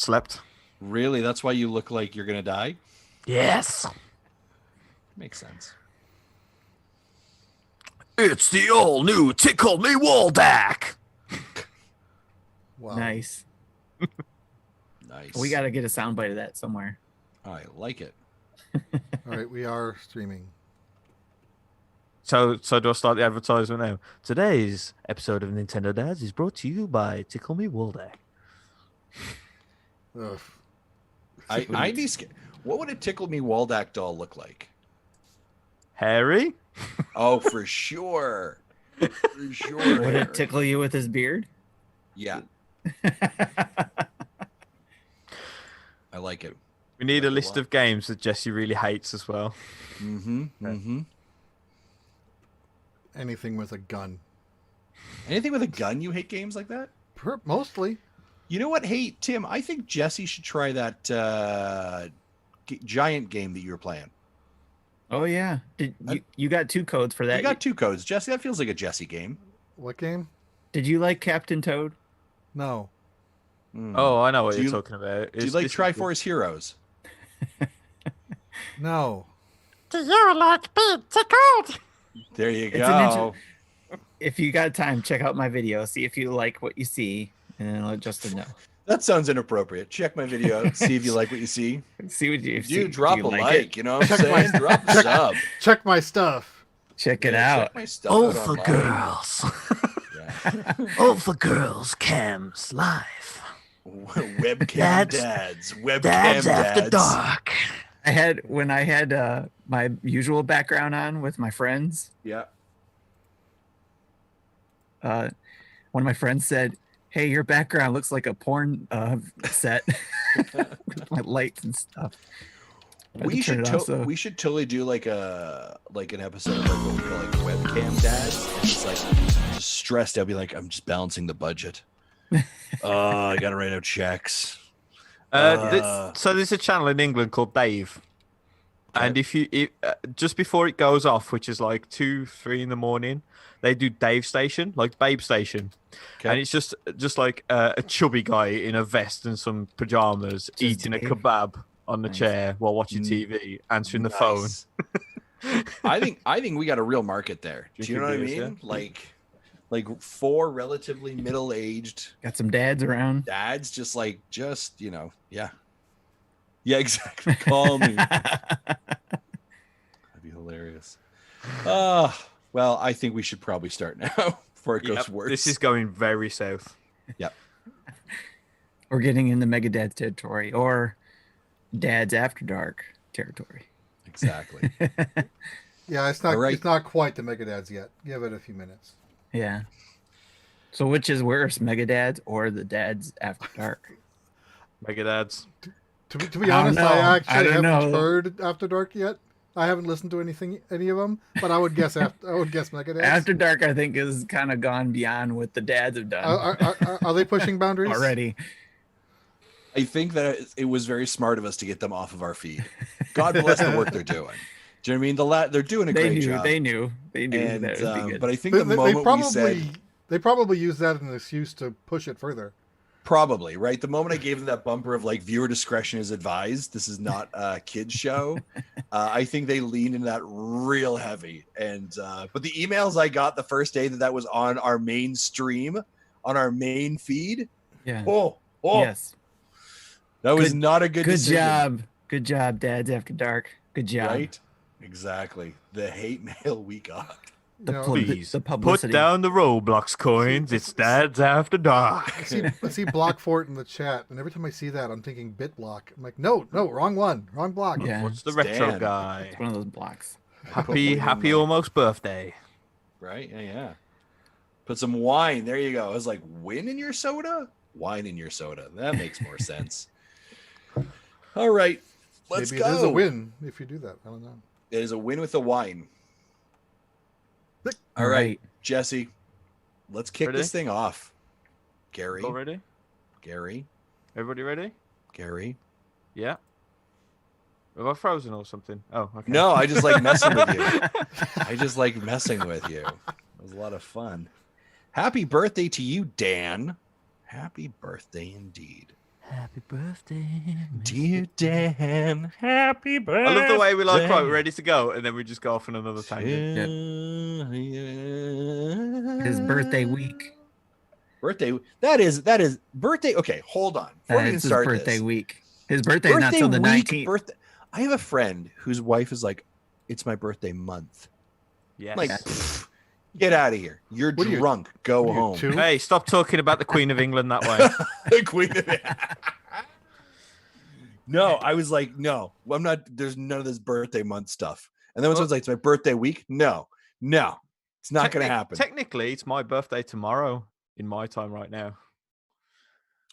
not slept. Really? That's why you look like you're gonna die? Yes. Makes sense. It's the all new Tickle Me Waldack. Wow. Nice. Nice. We got to get a soundbite of that somewhere. I like it. All right, we are streaming. So do I start the advertisement now? Today's episode of Nintendo Dads is brought to you by Tickle Me Waldack. Ugh. I'd be scared. What would a Tickle Me Waldack doll look like? Harry? Oh, for sure. For sure. Would it tickle you with his beard? Yeah, I like it. We need a Like a list lot. of games that Jesse really hates as well. Mm-hmm. Mm-hmm. Anything with a gun. Anything with a gun, you hate games like that? Mostly. You know what? Hey, Tim, I think Jesse should try that giant game that you were playing. Oh yeah. You got 2 codes for that? You got 2 codes. Jesse, that feels like a Jesse game. What game? Did you like Captain Toad? No. Mm. Oh, I know what Do you're you- talking about. Do you like Triforce Heroes? No. Do you like being tickled? There you It's an go. If you got time, check out my video. See if you like what you see, and then let Justin know. That sounds inappropriate. Check my video out. See if you like what you see. See what you You drop do a you like. it? You know what I'm saying? Drop a sub. Check my stuff. Check it Yeah, out. check my stuff All out for online. girls. Yeah. All for girls. Cams live. Webcam Dads- dads. Webcam Dads after dads. dark. When I had my usual background on with my friends. Yeah. One of my friends said, "Hey, your background looks like a porn set with my lights and stuff." I had to We turn should it off, so- we should totally do like an episode of like what we call like webcam dads. And just like just stressed out, be like, I'm just balancing the budget. Oh, I gotta write out checks. So there's a channel in England called Dave. Okay. And if just before it goes off, which is like 2-3 in the morning, they do Dave Station, like Babe Station. Okay. And it's just like a chubby guy in a vest and some pajamas eating Dave? a kebab on the Nice. chair while watching TV, answering the phone. Nice. I think we got a real market there. Do you know what I Drinking mean? beers, Like 4 relatively middle-aged Got some dads around. dads, just yeah, exactly. Call me. That'd be hilarious. Well, I think we should probably start now before it goes Yep, worse. this is going very south. We're getting in the Mega Dads territory or Dads After Dark territory. exactly. Yeah, it's not. All right. It's not quite the Megadads yet. Give it a few minutes. Yeah. So which is worse, Mega Dads or the Dads After Dark? Mega dads. To be I don't honest, know. I I actually don't haven't know. heard After Dark yet. I haven't listened to any of them, but I would guess I would guess Megadads. After Dark, I think, is kind of gone beyond what the dads have done Are they pushing boundaries already. I think that it was very smart of us to get them off of our feed. God bless the work they're doing. Do you know what I mean? They're doing a They great knew. job. They knew. And, that would be good. but I think the moment we said They probably use that as an excuse to push it further. probably right, the moment I gave them that bumper of like viewer discretion is advised. This is not a kids show. I think they leaned into that real heavy. And but the emails I got the first day that was on our main stream, on our main feed. yeah. Oh, Yes. that was Good- not a good Good decision. job. Good job, Dads After Dark. Good job. Right? Exactly. The hate mail we got. The, You know, Please the put publicity. down the Roblox coins. It's Dads After Dark. I see Blockfort in the chat, and every time I see that, I'm thinking BitBlock. I'm like, no, wrong one, wrong block. Yeah. What's the It's retro Dan. guy? It's one of those blocks. Happy almost birthday. Right? Yeah. Put some wine. There you go. I was like, win in your soda? Wine in your soda. That makes more sense. All right. Let's Maybe go. it is a win if you do that. I don't know. It is a win with the wine. But- All right, Jesse. Let's kick Ready? this thing off. Gary. All ready? Gary. Everybody ready? Gary. Yeah. Have I frozen or something? Oh, okay. No, I just like messing with you. I just like messing with you. It was a lot of fun. Happy birthday to you, Dan. Happy birthday indeed. Happy birthday, Dear Dan, happy birthday. I love the way we like, right, we're ready to go, and then we just go off on another tangent. His birthday week. Birthday. That is birthday. Okay, hold on. Before we even It's his start birthday this. week. His birthday's not till the week, 19th. Birthday. I have a friend whose wife is like, it's my birthday month. Yes. I'm like, "Pfft, get out of here. You're What are you- drunk. Go What are you, home. 2? Hey, stop talking about the Queen of England that way. The queen of No, I was like, no, I'm not. There's none of this birthday month stuff. And then when someone's like, it's my birthday week. No, it's not going to happen. Technically, it's my birthday tomorrow in my time right now.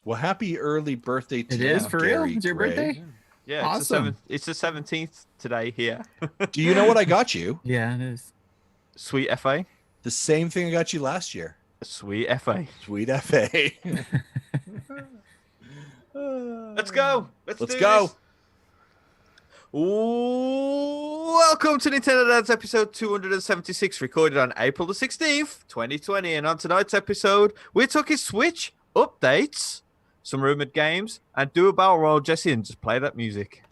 Well, happy early birthday to It you, is for real? Gary It's your Gray. birthday? Yeah, Awesome. it's the 17th today here. Do you know what I got you? Yeah, it is. Sweet FA. The same thing I got you last year. Sweet FA. Sweet FA. Let's go. Let's do go. this. Welcome to Nintendo Dads episode 276, recorded on April the 16th, 2020. And on tonight's episode, we're talking Switch updates, some rumored games, and do a battle roll, Jesse, and just play that music.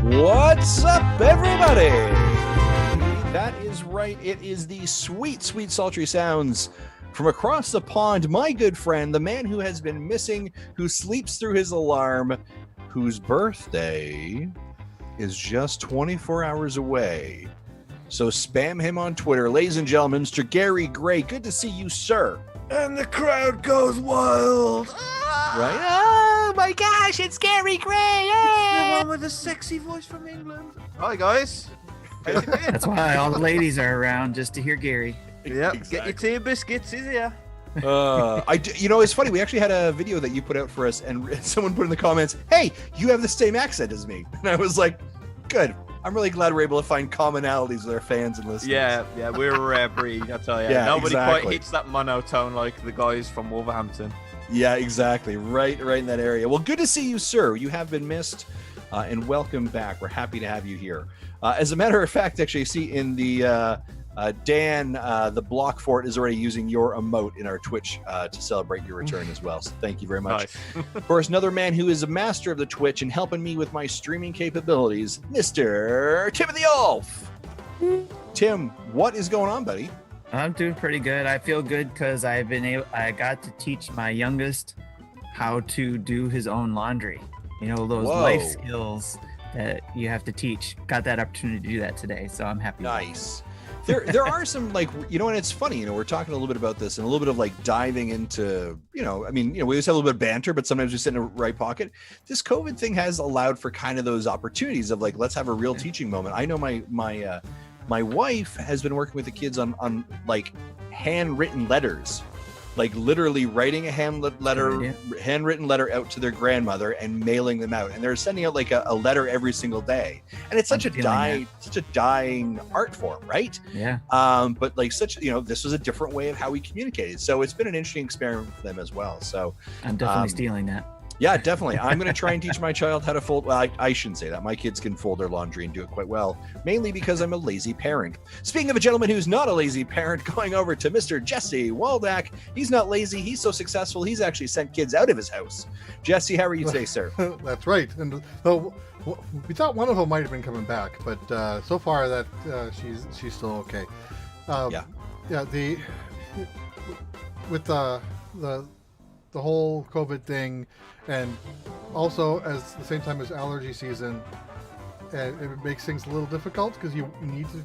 What's up, everybody? That is right. It is the sweet, sweet, sultry sounds from across the pond. My good friend, the man who has been missing, who sleeps through his alarm, whose birthday is just 24 hours away. So spam him on Twitter. Ladies and gentlemen, Mr. Gary Gray, good to see you, sir. And the crowd goes wild. Right? Oh my gosh, it's Gary Gray. The one with the sexy voice from England. Hi, guys. How you doing? That's why all the ladies are around, just to hear Gary. Yep, Exactly. get your tea and biscuits, he's here. It's funny. We actually had a video that you put out for us, and someone put in the comments, "Hey, you have the same accent as me," and I was like, "Good. I'm really glad we're able to find commonalities with our fans and listeners." Yeah, we're a rare breed, I tell you. Yeah, Nobody exactly. quite hits that monotone like the guys from Wolverhampton. Yeah, exactly. Right in that area. Well, good to see you, sir. You have been missed, and welcome back. We're happy to have you here. As a matter of fact, actually, see in the Dan, the block fort is already using your emote in our Twitch to celebrate your return as well. So thank you very much. Nice. Of course, another man who is a master of the Twitch and helping me with my streaming capabilities, Mr. Timothy Ulf. Tim, what is going on, buddy? I'm doing pretty good. I feel good because I got to teach my youngest how to do his own laundry. You know, those Whoa. life skills that you have to teach. Got that opportunity to do that today, so I'm happy. Nice. There are some, like, you know, and it's funny, you know, we're talking a little bit about this and a little bit of like diving into, you know, I mean, you know, we always have a little bit of banter, but sometimes we sit in a right pocket. This COVID thing has allowed for kind of those opportunities of like, let's have a real teaching moment. I know my wife has been working with the kids on like handwritten letters, like literally writing a handwritten letter out to their grandmother and mailing them out. And they're sending out like a letter every single day. And it's such a dying art form, right? Yeah. But like you know, this was a different way of how we communicated. So it's been an interesting experiment for them as well. So I'm definitely stealing that. yeah, definitely. I'm going to try and teach my child how to fold. Well, I shouldn't say that. My kids can fold their laundry and do it quite well, mainly because I'm a lazy parent. Speaking of a gentleman who's not a lazy parent, going over to Mr. Jesse Waldack. He's not lazy. He's so successful. He's actually sent kids out of his house. Jesse, how are you today, sir? That's right. And so we thought one of them might have been coming back, but so far that she's still okay. Yeah. Yeah. With the whole COVID thing, and also as the same time as allergy season, and it makes things a little difficult because you need to.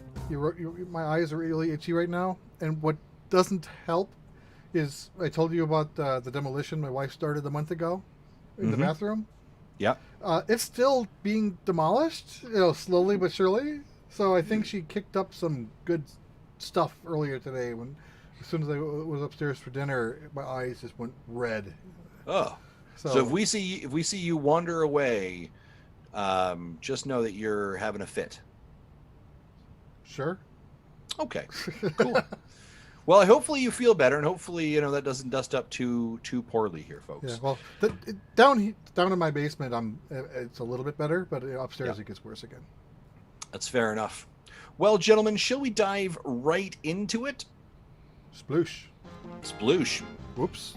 My eyes are really itchy right now, and what doesn't help is I told you about the demolition my wife started a month ago in the bathroom. Yeah. It's still being demolished, you know, slowly but surely. So I think she kicked up some good stuff earlier today when, as soon as I was upstairs for dinner, my eyes just went red. Oh. So if we see you wander away, just know that you're having a fit. Sure. Okay. Cool. Well, hopefully you feel better, and hopefully, you know, that doesn't dust up too poorly here, folks. Yeah. Well, down in my basement, it's a little bit better, but upstairs it gets worse again. That's fair enough. Well, gentlemen, shall we dive right into it? Sploosh. Sploosh. Whoops.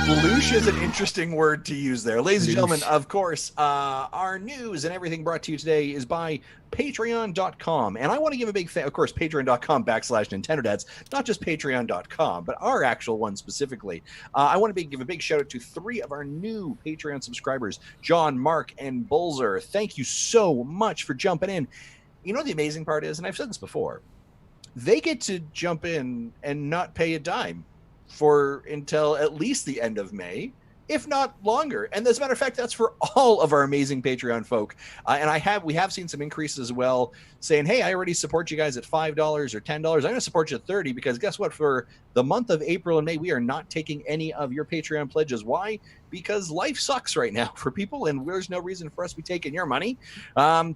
Sploosh is an interesting word to use there. Ladies and gentlemen, Sploosh. of course, our news and everything brought to you today is by Patreon.com. And I want to give a big thank, of course, Patreon.com/Nintendo Dads, not just Patreon.com, but our actual one specifically. I want to give a big shout out to 3 of our new Patreon subscribers, John, Mark, and Bulzer. Thank you so much for jumping in. You know, the amazing part is, and I've said this before, they get to jump in and not pay a dime for until at least the end of May, if not longer. And as a matter of fact, that's for all of our amazing Patreon folk. And we have seen some increases as well, saying, hey, I already support you guys at $5 or $10. I'm going to support you at $30 because guess what? For the month of April and May, we are not taking any of your Patreon pledges. Why? Because life sucks right now for people, and there's no reason for us to be taking your money.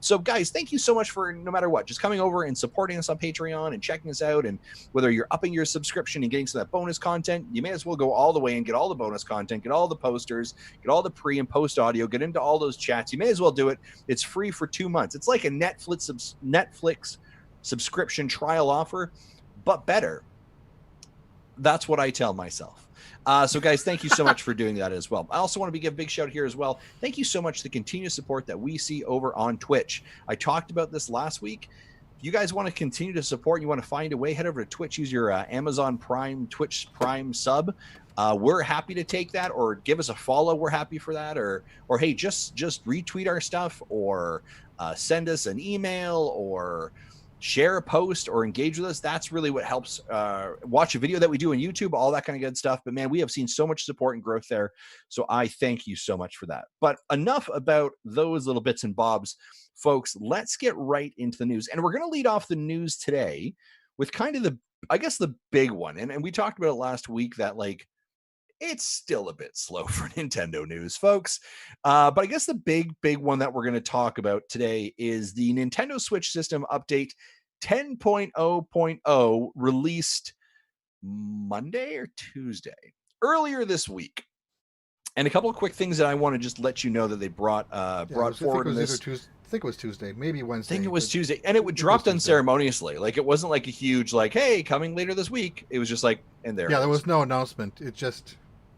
So, guys, thank you so much for, no matter what, just coming over and supporting us on Patreon and checking us out. And whether you're upping your subscription and getting some of that bonus content, you may as well go all the way and get all the bonus content, get all the posters, get all the pre and post audio, get into all those chats. You may as well do it. It's free for 2 months. It's like a Netflix subscription trial offer, but better. That's what I tell myself. So, guys, thank you so much for doing that as well. I also want to give a big shout here as well. Thank you so much for the continued support that we see over on Twitch. I talked about this last week. If you guys want to continue to support, you want to find a way, head over to Twitch, use your Amazon Prime, Twitch Prime sub. We're happy to take that, or give us a follow. We're happy for that. Or hey, just retweet our stuff, or send us an email, or share a post, or engage with us. That's really what helps. Watch a video that we do on YouTube, all that kind of good stuff. But man, we have seen so much support and growth there. So I thank you so much for that. But enough about those little bits and bobs, folks. Let's get right into the news. And we're going to lead off the news today with kind of the big one. And we talked about it last week that it's still a bit slow for Nintendo news, folks. But I guess the big one that we're going to talk about today is the Nintendo Switch System Update 10.0.0 released Monday or Tuesday, earlier this week. And a couple of quick things that I want to just let you know that they brought forward in this. I think it was Tuesday, maybe Wednesday. I think it was Tuesday, and it dropped unceremoniously. It wasn't like a huge hey, coming later this week. It was just and there. Yeah, there was no announcement. It just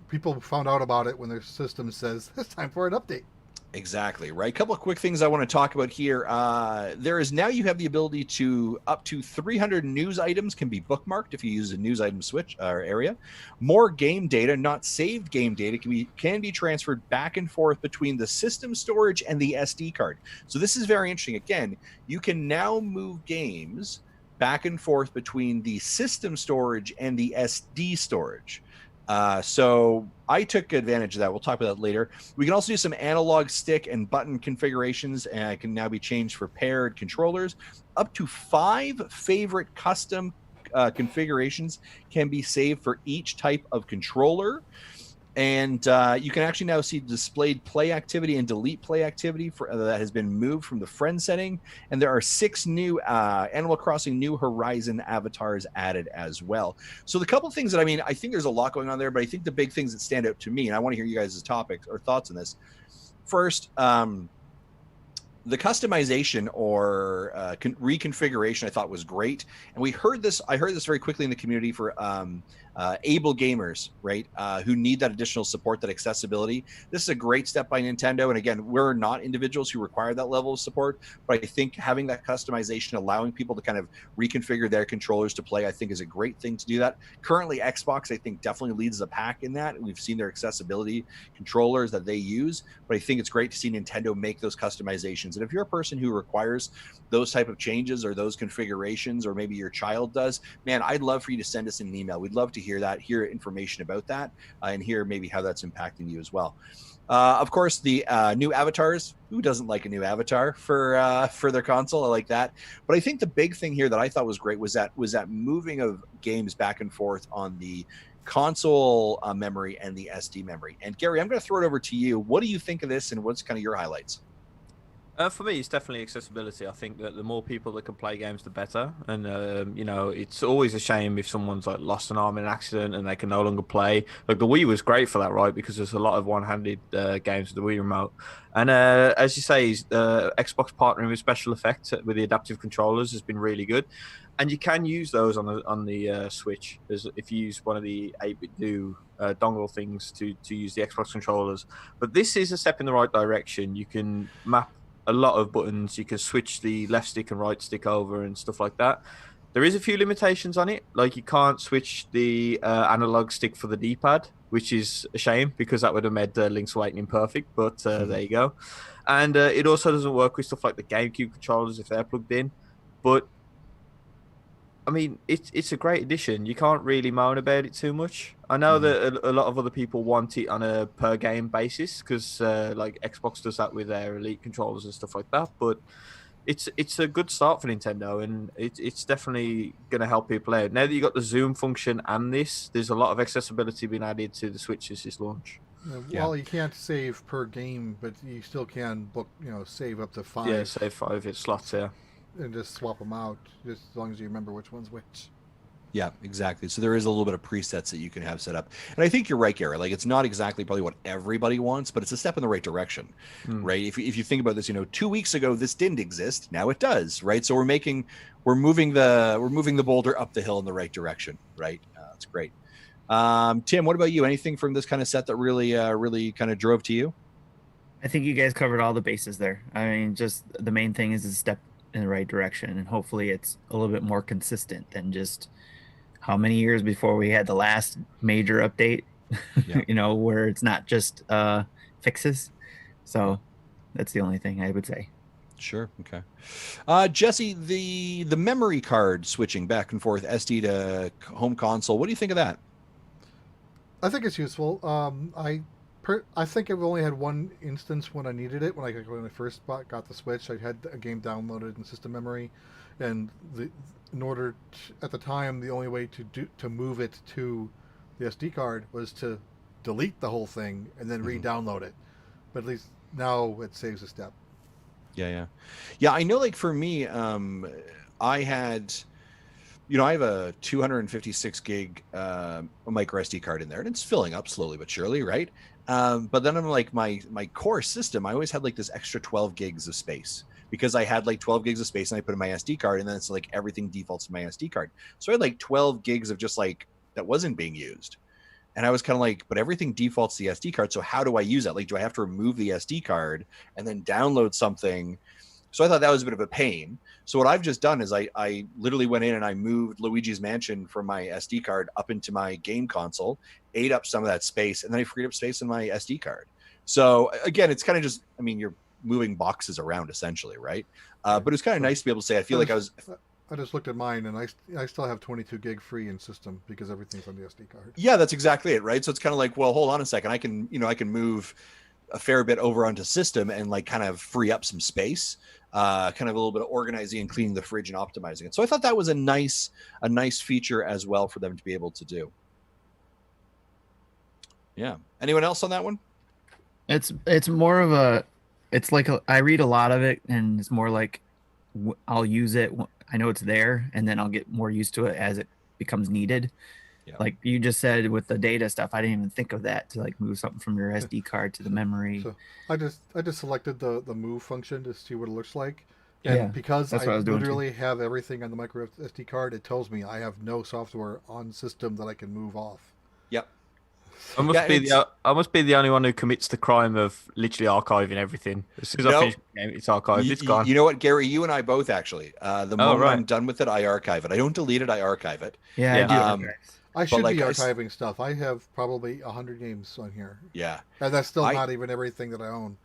people found out about it when their system says it's time for an update. Exactly, right. A couple of quick things I want to talk about here. There is now, you have the ability to up to 300 news items can be bookmarked if you use a news item switch area. More game data, not saved game data, can be transferred back and forth between the system storage and the SD card. So this is very interesting. Again, you can now move games back and forth between the system storage and the SD storage. So I took advantage of that. We'll talk about that later. We can also do some analog stick and button configurations, and it can now be changed for paired controllers. Up to 5 favorite custom configurations can be saved for each type of controller. And you can actually now see displayed play activity and delete play activity that has been moved from the friend setting. And there are 6 new Animal Crossing New Horizon avatars added as well. So the couple of things that, I think there's a lot going on there, but I think the big things that stand out to me, and I want to hear you guys' topics or thoughts on this. First, the customization or reconfiguration I thought was great. And I heard this very quickly in the community for able gamers, right, who need that additional support, that accessibility. This is a great step by Nintendo. And again, we're not individuals who require that level of support, but I think having that customization, allowing people to kind of reconfigure their controllers to play, I think is a great thing to do that. Currently, Xbox, I think, definitely leads the pack in that. We've seen their accessibility controllers that they use, but I think it's great to see Nintendo make those customizations. And if you're a person who requires those type of changes or those configurations, or maybe your child does, man, I'd love for you to send us an email. We'd love to hear that, hear information about that, and hear maybe how that's impacting you as well. Of course, the new avatars. Who doesn't like a new avatar for their console? I like that. But I think the big thing here that I thought was great was that moving of games back and forth on the console memory and the SD memory. And Gary, I'm going to throw it over to you. What do you think of this, and what's kind of your highlights? For me, it's definitely accessibility. I think that the more people that can play games, the better. And it's always a shame if someone's like lost an arm in an accident and they can no longer play. Like the Wii was great for that, right? Because there's a lot of one-handed games with the Wii remote. And as you say, Xbox partnering with Special Effects with the adaptive controllers has been really good. And you can use those on the Switch as if you use one of the 8-bit do dongle things to use the Xbox controllers. But this is a step in the right direction. You can map a lot of buttons. You can switch the left stick and right stick over and stuff like that. There is a few limitations on it, like you can't switch the analog stick for the D-pad, which is a shame because that would have made Link's Awakening perfect, but there you go. And it also doesn't work with stuff like the GameCube controllers if they're plugged in. But I mean, it's a great addition. You can't really moan about it too much. I know that a lot of other people want it on a per game basis because like Xbox does that with their Elite controllers and stuff like that. But it's a good start for Nintendo, and it's definitely going to help people out. Now that you got the zoom function and there's a lot of accessibility being added to the Switch as this launch. Well, you can't save per game, but you still can save up to 5. Yeah, save 5 slots here. And just swap them out, just as long as you remember which one's which. Yeah, exactly. So there is a little bit of presets that you can have set up. And I think you're right, Gary. Like, it's not exactly probably what everybody wants, but it's a step in the right direction, right? If you think about this, 2 weeks ago, this didn't exist. Now it does, right? So we're moving the boulder up the hill in the right direction, right? That's great. Tim, what about you? Anything from this kind of set that really kind of drove to you? I think you guys covered all the bases there. I mean, just the main thing is a step in the right direction, and hopefully it's a little bit more consistent than just how many years before we had the last major update. Yeah. Where it's not just fixes. So that's the only thing I would say. Sure. Okay. Jesse, the memory card switching back and forth SD to home console, what do you think of that? I think it's useful. I think I've only had one instance when I needed it. When I first got the Switch, I had a game downloaded in system memory, and at the time, the only way to move it to the SD card was to delete the whole thing and then re-download it. But at least now it saves a step. Yeah. I know. Like for me, I had. I have a 256 gig micro SD card in there, and it's filling up slowly but surely, right? But then I'm like my core system, I always had like this extra 12 gigs of space because I had like 12 gigs of space and I put in my SD card, and then it's like everything defaults to my SD card. So I had like 12 gigs of just like that wasn't being used. And I was kind of like, but everything defaults to the SD card. So how do I use that? Like, do I have to remove the SD card and then download something? So I thought that was a bit of a pain. So what I've just done is I literally went in and I moved Luigi's Mansion from my SD card up into my game console, ate up some of that space, and then I freed up space in my SD card. So again, it's kind of just, you're moving boxes around essentially, right? But it's kind of nice to be able to say, I just looked at mine, and I still have 22 gig free in system because everything's on the SD card. Yeah, that's exactly it, right? So it's kind of like, well, hold on a second. I can move a fair bit over onto system and like kind of free up some space, kind of a little bit of organizing and cleaning the fridge and optimizing it. So I thought that was a nice feature as well for them to be able to do. Yeah. Anyone else on that one? It's more of it's like I read a lot of it, and it's more like I'll use it. I know it's there, and then I'll get more used to it as it becomes needed. Yeah. Like you just said with the data stuff, I didn't even think of that to like move something from your SD card to the memory. So I just selected the move function to see what it looks like. And because I literally have everything on the micro SD card, it tells me I have no software on system that I can move off. Yep. I must be the only one who commits the crime of literally archiving everything. As soon as I finish the game, it's archived. It's gone. You know what, Gary? You and I both actually. The moment I'm done with it, I archive it. I don't delete it. I archive it. Yeah. I do. I should be archiving stuff. I have probably 100 games on here. Yeah. And that's still not even everything that I own.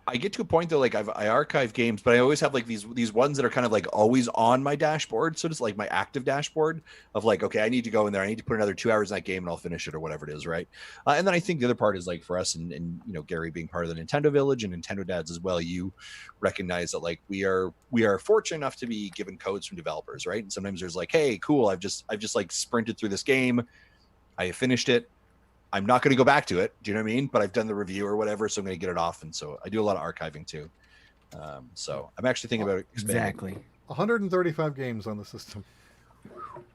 I get to a point though, like I archive games, but I always have like these ones that are kind of like always on my dashboard. So it's like my active dashboard of like, okay, I need to go in there. I need to put another 2 hours in that game and I'll finish it or whatever it is. Right. And then I think the other part is like for us and Gary being part of the Nintendo Village and Nintendo Dads as well, you recognize that like we are fortunate enough to be given codes from developers. Right. And sometimes there's like, hey, cool. I've just like sprinted through this game. I have finished it. I'm not going to go back to it. Do you know what I mean? But I've done the review or whatever, so I'm going to get it off. And so I do a lot of archiving too. So I'm actually thinking about expanding. Exactly. 135 games on the system.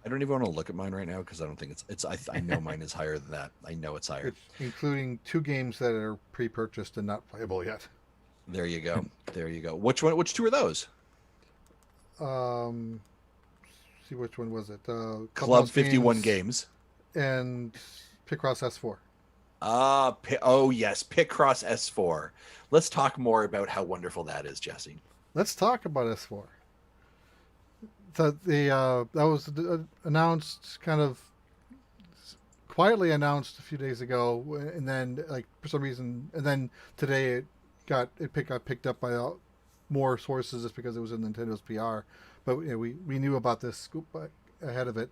I don't even want to look at mine right now because I don't think it's. I know mine is higher than that. I know it's higher. Including 2 games that are pre-purchased and not playable yet. There you go. There you go. Which one? Which 2 are those? See, which one was it? Club 51 games. And Picross S4. Oh yes, Picross S4. Let's talk more about how wonderful that is, Jesse. Let's talk about S4. That was announced, kind of quietly announced a few days ago, and then like for some reason, and then today it got picked up by more sources just because it was in Nintendo's PR. But we knew about this scoop ahead of it.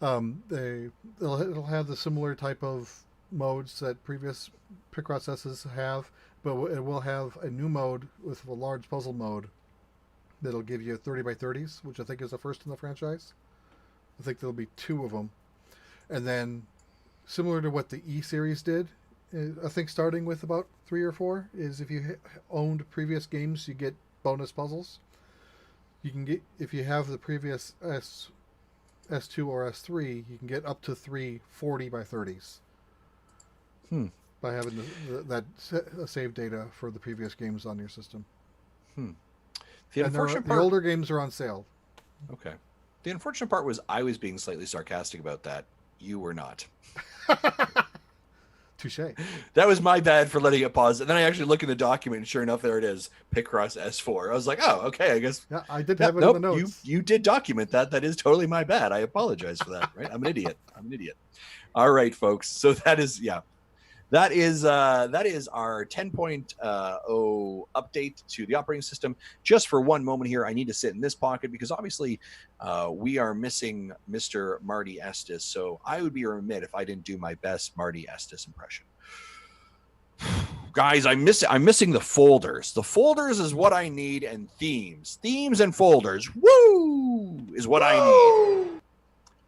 It'll have the similar type of modes that previous Picross S's have, but it will have a new mode with a large puzzle mode that'll give you 30 by 30s, which I think is the first in the franchise. I think there'll be 2 of them. And then, similar to what the E series did, I think starting with about 3 or 4, is if you owned previous games, you get bonus puzzles. You can get, if you have the previous S2 or S3, you can get up to 3 40 by 30s. By having that save data for the previous games on your system. The unfortunate part, the older games are on sale. Okay. The unfortunate part was I was being slightly sarcastic about that. You were not. Touche. That was my bad for letting it pause. And then I actually look in the document, and sure enough, there it is, Picross S4. I was like, oh, okay, I guess. Yeah, I did have it in the notes. You did document that. That is totally my bad. I apologize for that. Right? I'm an idiot. All right, folks. So that is, yeah. That is our 10.0 update to the operating system. Just for one moment here, I need to sit in this pocket because obviously we are missing Mr. Marty Estes. So I would be remiss if I didn't do my best Marty Estes impression. Guys, I'm missing the folders. The folders is what I need, and themes and folders. Woo! Is what I need.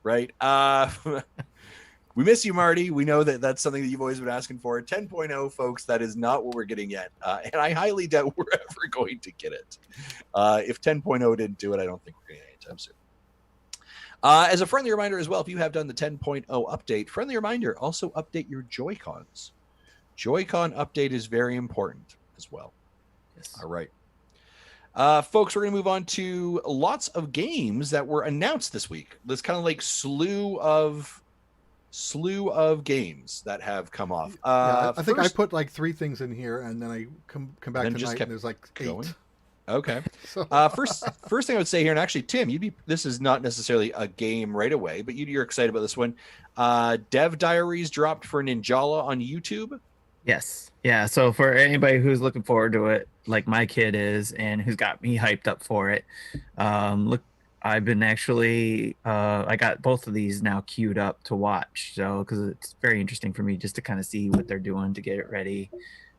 Right? We miss you, Marty. We know that that's something that you've always been asking for. 10.0, folks, that is not what we're getting yet. And I highly doubt we're ever going to get it. If 10.0 didn't do it, I don't think we're getting it anytime soon. As a friendly reminder as well, if you have done the 10.0 update, friendly reminder, also update your Joy-Cons. Joy-Con update is very important as well. Yes. All right. Folks, we're going to move on to lots of games that were announced this week. This kind of like slew of games that have come off. I think I put like 3 things in here, and then I come back tonight, and there's like 8. Going. Okay. So. First thing I would say here, and actually, Tim, this is not necessarily a game right away, but you're excited about this one. Dev Diaries dropped for Ninjala on YouTube. Yes. Yeah. So for anybody who's looking forward to it, like my kid is, and who's got me hyped up for it, I've been actually, I got both of these now queued up to watch. So, because it's very interesting for me just to kind of see what they're doing to get it ready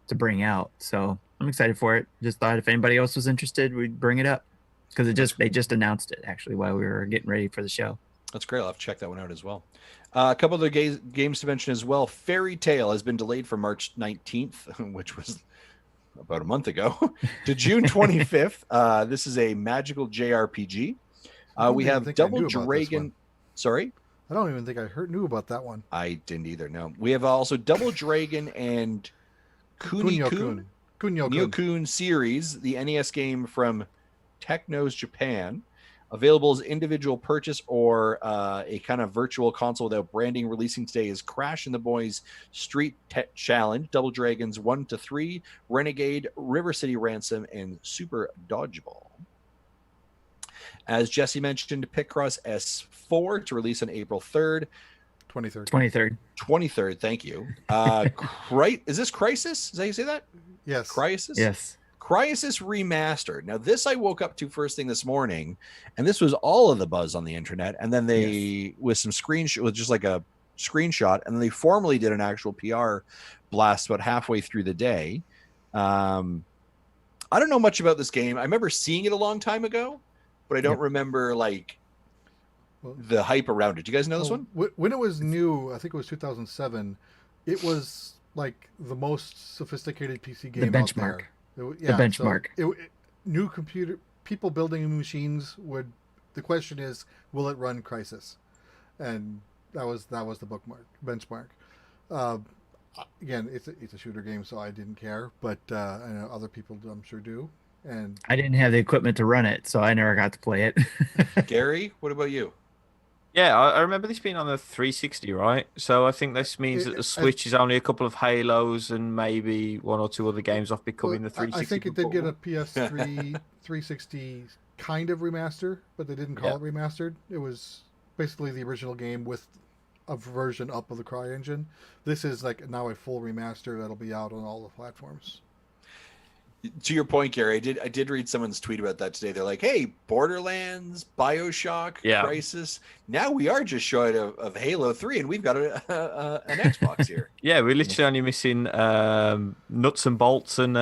to bring out. So I'm excited for it. Just thought if anybody else was interested, we'd bring it up because they just announced it actually while we were getting ready for the show. That's great. I'll have to check that one out as well. A couple other games to mention as well. Fairy Tail has been delayed from March 19th, which was about a month ago, to June 25th. This is a magical JRPG. We have Double Dragon. Sorry? I don't even think I knew about that one. I didn't either, no. We have also Double Dragon and Kunio-kun series, the NES game from Technos Japan. Available as individual purchase or a kind of virtual console without branding. Releasing today is Crash and the Boys Street Challenge, Double Dragons 1 to 3, Renegade, River City Ransom, and Super Dodgeball. As Jesse mentioned, Picross S4 to release on April 3rd. 23rd. Thank you. Is this Crisis? Is that how you say that? Yes. Crisis? Yes. Crisis Remastered. Now, this I woke up to first thing this morning, and this was all of the buzz on the internet. And then they, with some screenshot, with just like a screenshot, and then they formally did an actual PR blast about halfway through the day. I don't know much about this game. I remember seeing it a long time ago, but I don't remember like the hype around it. Do you guys know this one? When it was new, I think it was 2007. It was like the most sophisticated PC game The benchmark. out there. The benchmark. So new computer people building new machines would. The question is, will it run Crisis? And that was the bookmark benchmark. Uh, Again, it's a shooter game, so I didn't care, but I know other people, I'm sure, do. And I didn't have the equipment to run it, so I never got to play it. Gary, what about you? Yeah, I remember this being on the 360, right? So I think this means that the Switch is only a couple of Halos and maybe one or two other games off becoming the 360. I think it did get a portable. PS3 360 kind of remaster, but they didn't call it remastered. It was basically the original game with a version up of the CryEngine. This is like now a full remaster that'll be out on all the platforms. To your point, Gary, I did read someone's tweet about that today. They're like, "Hey, Borderlands, BioShock, Yeah. Crisis. Now we are just short of Halo 3, and we've got an Xbox here." Yeah, we're literally only missing Nuts and Bolts and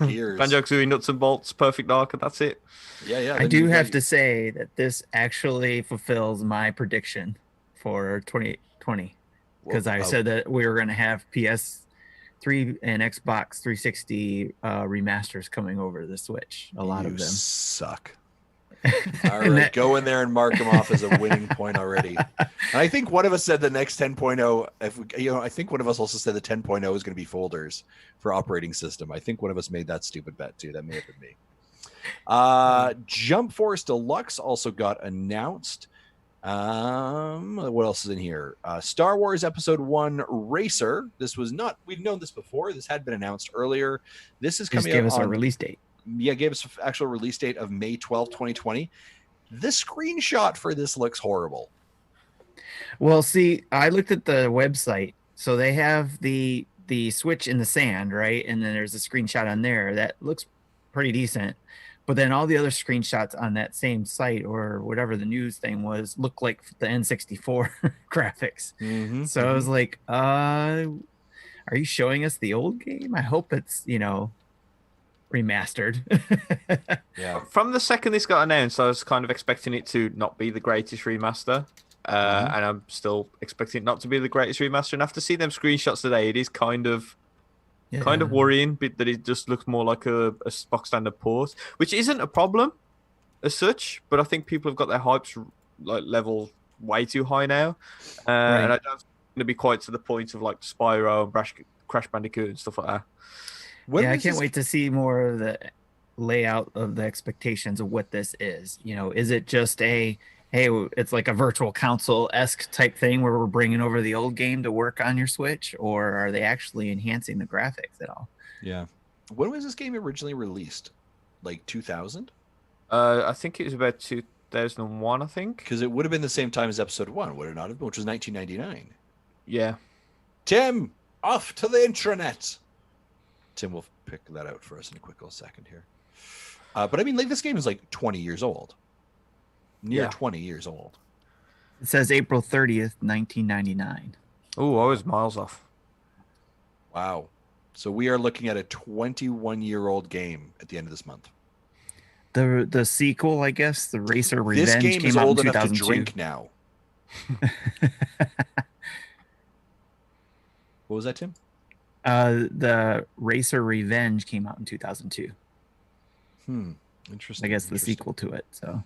Gears. Banjo-Kazooie Nuts and Bolts, Perfect Dark, and that's it. Yeah. I then do you've got have to say that this actually fulfills my prediction for 2020 because I said that we were going to have PS3 and Xbox 360 remasters coming over the Switch. A lot of them suck. All right, go in there and mark them off as a winning point already. And I think one of us said the next 10.0. I think one of us also said the 10.0 is going to be folders for operating system. I think one of us made that stupid bet too. That may have been me. Jump Force Deluxe also got announced. What else is in here? Star Wars Episode 1 Racer. This was not, we've known this before. This had been announced earlier. This is coming just gave out us on a release date. Yeah, gave us an actual release date of May 12th, 2020. The screenshot for this looks horrible. Well, see, I looked at the website. So they have the Switch in the sand, right? And then there's a screenshot on there that looks pretty decent. But then all the other screenshots on that same site or whatever the news thing was look like the N64 graphics. Mm-hmm, So I was like, are you showing us the old game? I hope it's, remastered. Yeah. From the second this got announced, I was kind of expecting it to not be the greatest remaster. And I'm still expecting it not to be the greatest remaster. And after seeing them screenshots today, it is kind of worrying that it just looks more like a stock standard port, which isn't a problem as such, but I think people have got their hypes level way too high now, and I don't think it's going to be quite to the point of like Spyro and Crash Bandicoot and stuff like that. I can't wait to see more of the layout of the expectations of what this is. Is it just it's like a virtual console-esque type thing where we're bringing over the old game to work on your Switch, or are they actually enhancing the graphics at all? Yeah. When was this game originally released? Like 2000? I think it was about 2001, I think. Because it would have been the same time as Episode 1, would it not have been? Which was 1999. Yeah. Tim, off to the intranet. Tim will pick that out for us in a quick little second here. But I mean, this game is like 20 years old. Near 20 years old. It says April 30th, 1999. Oh, I was miles off. Wow. So we are looking at a 21-year-old game at the end of this month. The sequel, I guess, the Racer Revenge, this game came is out old in enough to 2002. drink now. What was that, Tim? The Racer Revenge came out in 2002. Interesting. I guess the sequel to it. So.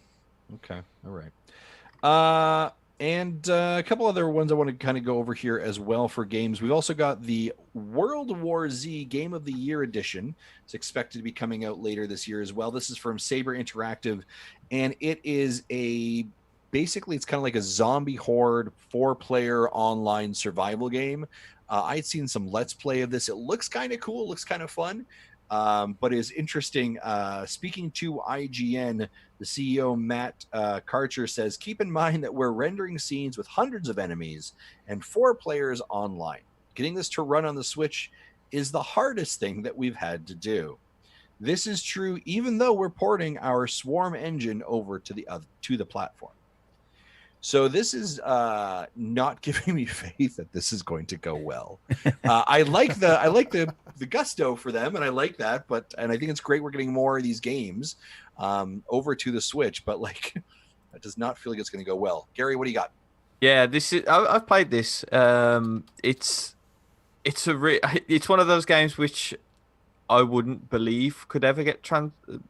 Okay. All right. And a couple other ones I want to kind of go over here as well for games. We've also got the World War Z Game of the Year edition. It's expected to be coming out later this year as well. This is from Saber Interactive, and it is basically it's kind of like a zombie horde 4-player online survival game. I'd seen some Let's Play of this. It looks kind of cool. It looks kind of fun. But is interesting. Speaking to IGN, the CEO Matt Karcher says, "Keep in mind that we're rendering scenes with hundreds of enemies and 4 players online. Getting this to run on the Switch is the hardest thing that we've had to do. This is true even though we're porting our Swarm engine over to the platform." So this is not giving me faith that this is going to go well. I like the gusto for them, and I like that, and I think it's great we're getting more of these games over to the Switch, but that does not feel like it's going to go well. Gary, what do you got? Yeah, I've played this. It's one of those games which I wouldn't believe could ever get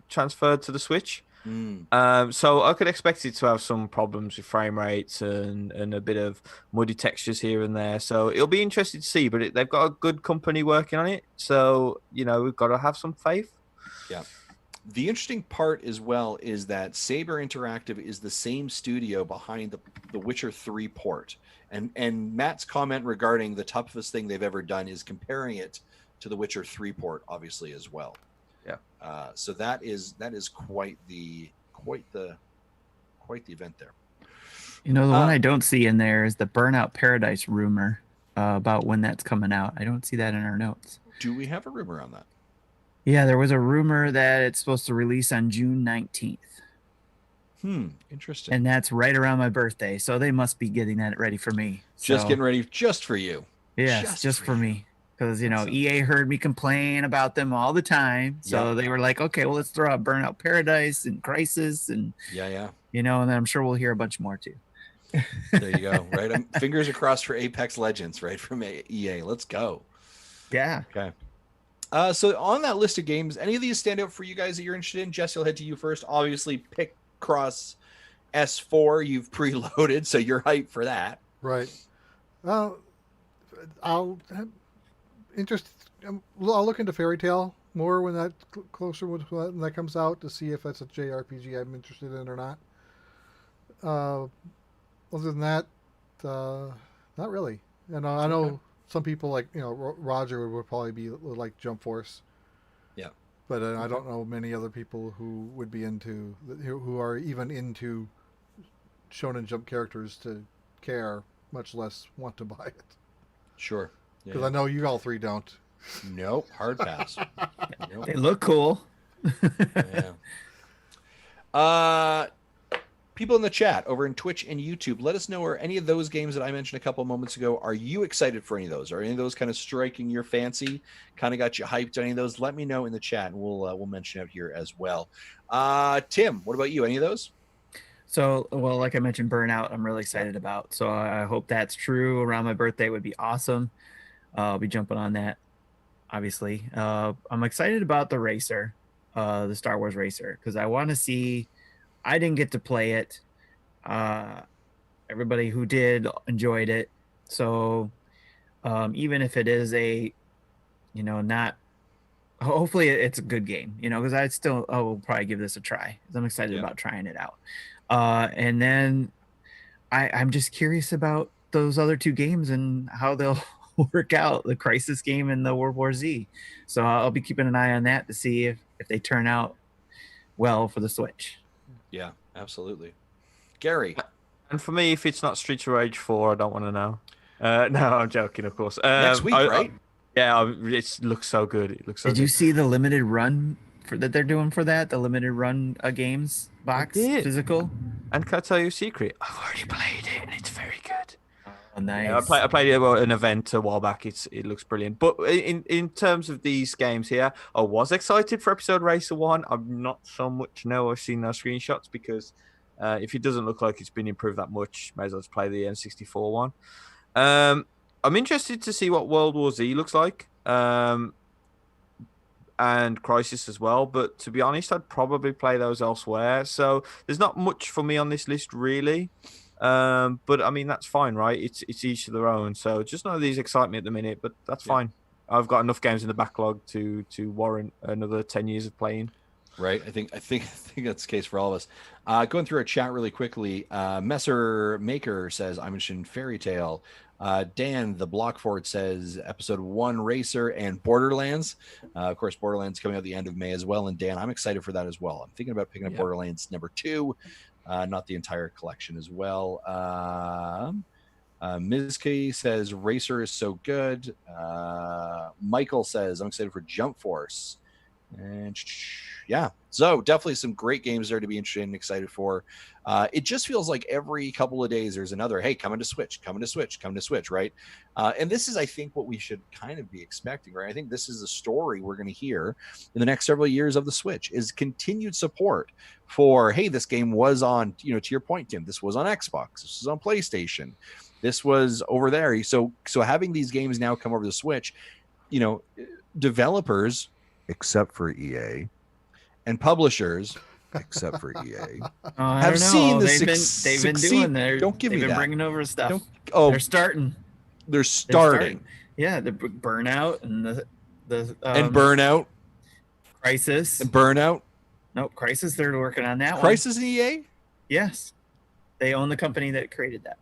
transferred to the Switch. Mm. So I could expect it to have some problems with frame rates and a bit of muddy textures here and there. So it'll be interesting to see. But they've got a good company working on it, so we've got to have some faith. Yeah. The interesting part as well is that Saber Interactive is the same studio behind the Witcher 3 port. And Matt's comment regarding the toughest thing they've ever done is comparing it to the Witcher 3 port, obviously, as well. Yeah. So that is quite the event there. The one I don't see in there is the Burnout Paradise rumor about when that's coming out. I don't see that in our notes. Do we have a rumor on that? Yeah, there was a rumor that it's supposed to release on June 19th. Interesting. And that's right around my birthday, so they must be getting that ready for me. Just getting ready just for you. Yes, just for me. Because, Awesome. EA heard me complain about them all the time. So they were like, okay, well, let's throw out Burnout Paradise and Crisis. And, Yeah. and then I'm sure we'll hear a bunch more too. There you go. Right. Fingers across for Apex Legends, right? From EA. Let's go. Yeah. Okay. So on that list of games, any of these stand out for you guys that you're interested in? Jesse, I'll head to you first. Obviously, Picross S4, you've preloaded, so you're hyped for that. Right. I'll look into Fairy Tale more when that closer when that comes out to see if that's a JRPG I'm interested in or not. Other than that, not really. And I know some people like Roger would probably be like Jump Force. Yeah. But I don't know many other people who would be who are even into Shonen Jump characters to care, much less want to buy it. Sure. Because I know you all three don't. Nope. Hard pass. Nope. They look cool. Yeah. People in the chat over in Twitch and YouTube, let us know, are any of those games that I mentioned a couple of moments ago, are you excited for any of those? Are any of those kind of striking your fancy? Kind of got you hyped on any of those? Let me know in the chat, and we'll mention it here as well. Tim, what about you? Any of those? So, well, like I mentioned, Burnout, I'm really excited about. So I hope that's true. Around my birthday would be awesome. I'll be jumping on that, obviously. I'm excited about the Racer, the Star Wars Racer, because I want to see. I didn't get to play it. Everybody who did enjoyed it. So even if it is not, hopefully it's a good game, because I will probably give this a try because I'm excited about trying it out. And then I'm just curious about those other two games and how they'll work out, the Crisis game and the World War Z. So I'll be keeping an eye on that to see if they turn out well for the Switch. Yeah, absolutely. Gary. And for me, if it's not Streets of Rage 4, I don't want to know. No, I'm joking, of course. Next week, right? It looks so good. It looks so good. Did you see the limited run that they're doing for that? The limited run games box physical? And can I tell you a secret? I've already played it, and it's very good. Oh, nice. Yeah, I played it at an event a while back. It looks brilliant. But in terms of these games here, I was excited for Episode Racer 1. I'm not so much now. I've seen those screenshots because if it doesn't look like it's been improved that much, may as well just play the N64 one. I'm interested to see what World War Z looks like. And Crisis as well. But to be honest, I'd probably play those elsewhere. So there's not much for me on this list, really. But I mean, that's fine, right? It's each to their own. So just none of these excite me at the minute, but that's fine. I've got enough games in the backlog to warrant another 10 years of playing. Right. I think that's the case for all of us. Going through our chat really quickly, Messer Maker says, I mentioned Fairy Tale. Dan, the Blockford says Episode 1 Racer and Borderlands. Of course, Borderlands coming out the end of May as well. And Dan, I'm excited for that as well. I'm thinking about picking up Borderlands number 2. Not the entire collection as well. Mizki says Racer is so good. Michael says I'm excited for Jump Force. And so definitely some great games there to be interested and excited for. It just feels like every couple of days there's another, hey, coming to Switch, right? And this is, I think, what we should kind of be expecting, right? I think this is the story we're going to hear in the next several years of the Switch is continued support for, hey, this game was on, to your point, Tim, this was on Xbox, this was on PlayStation, this was over there. So having these games now come over the Switch, developers except for EA, and publishers, except for EA, I have don't know. seen the They've been doing their. Don't give they've me been that. bringing over stuff. Don't, oh, They're starting. they're starting. Yeah, the Burnout and the And Burnout. Crisis. And Burnout. Nope, Crisis. They're working on that one. Crisis and EA? Yes, they own the company that created that.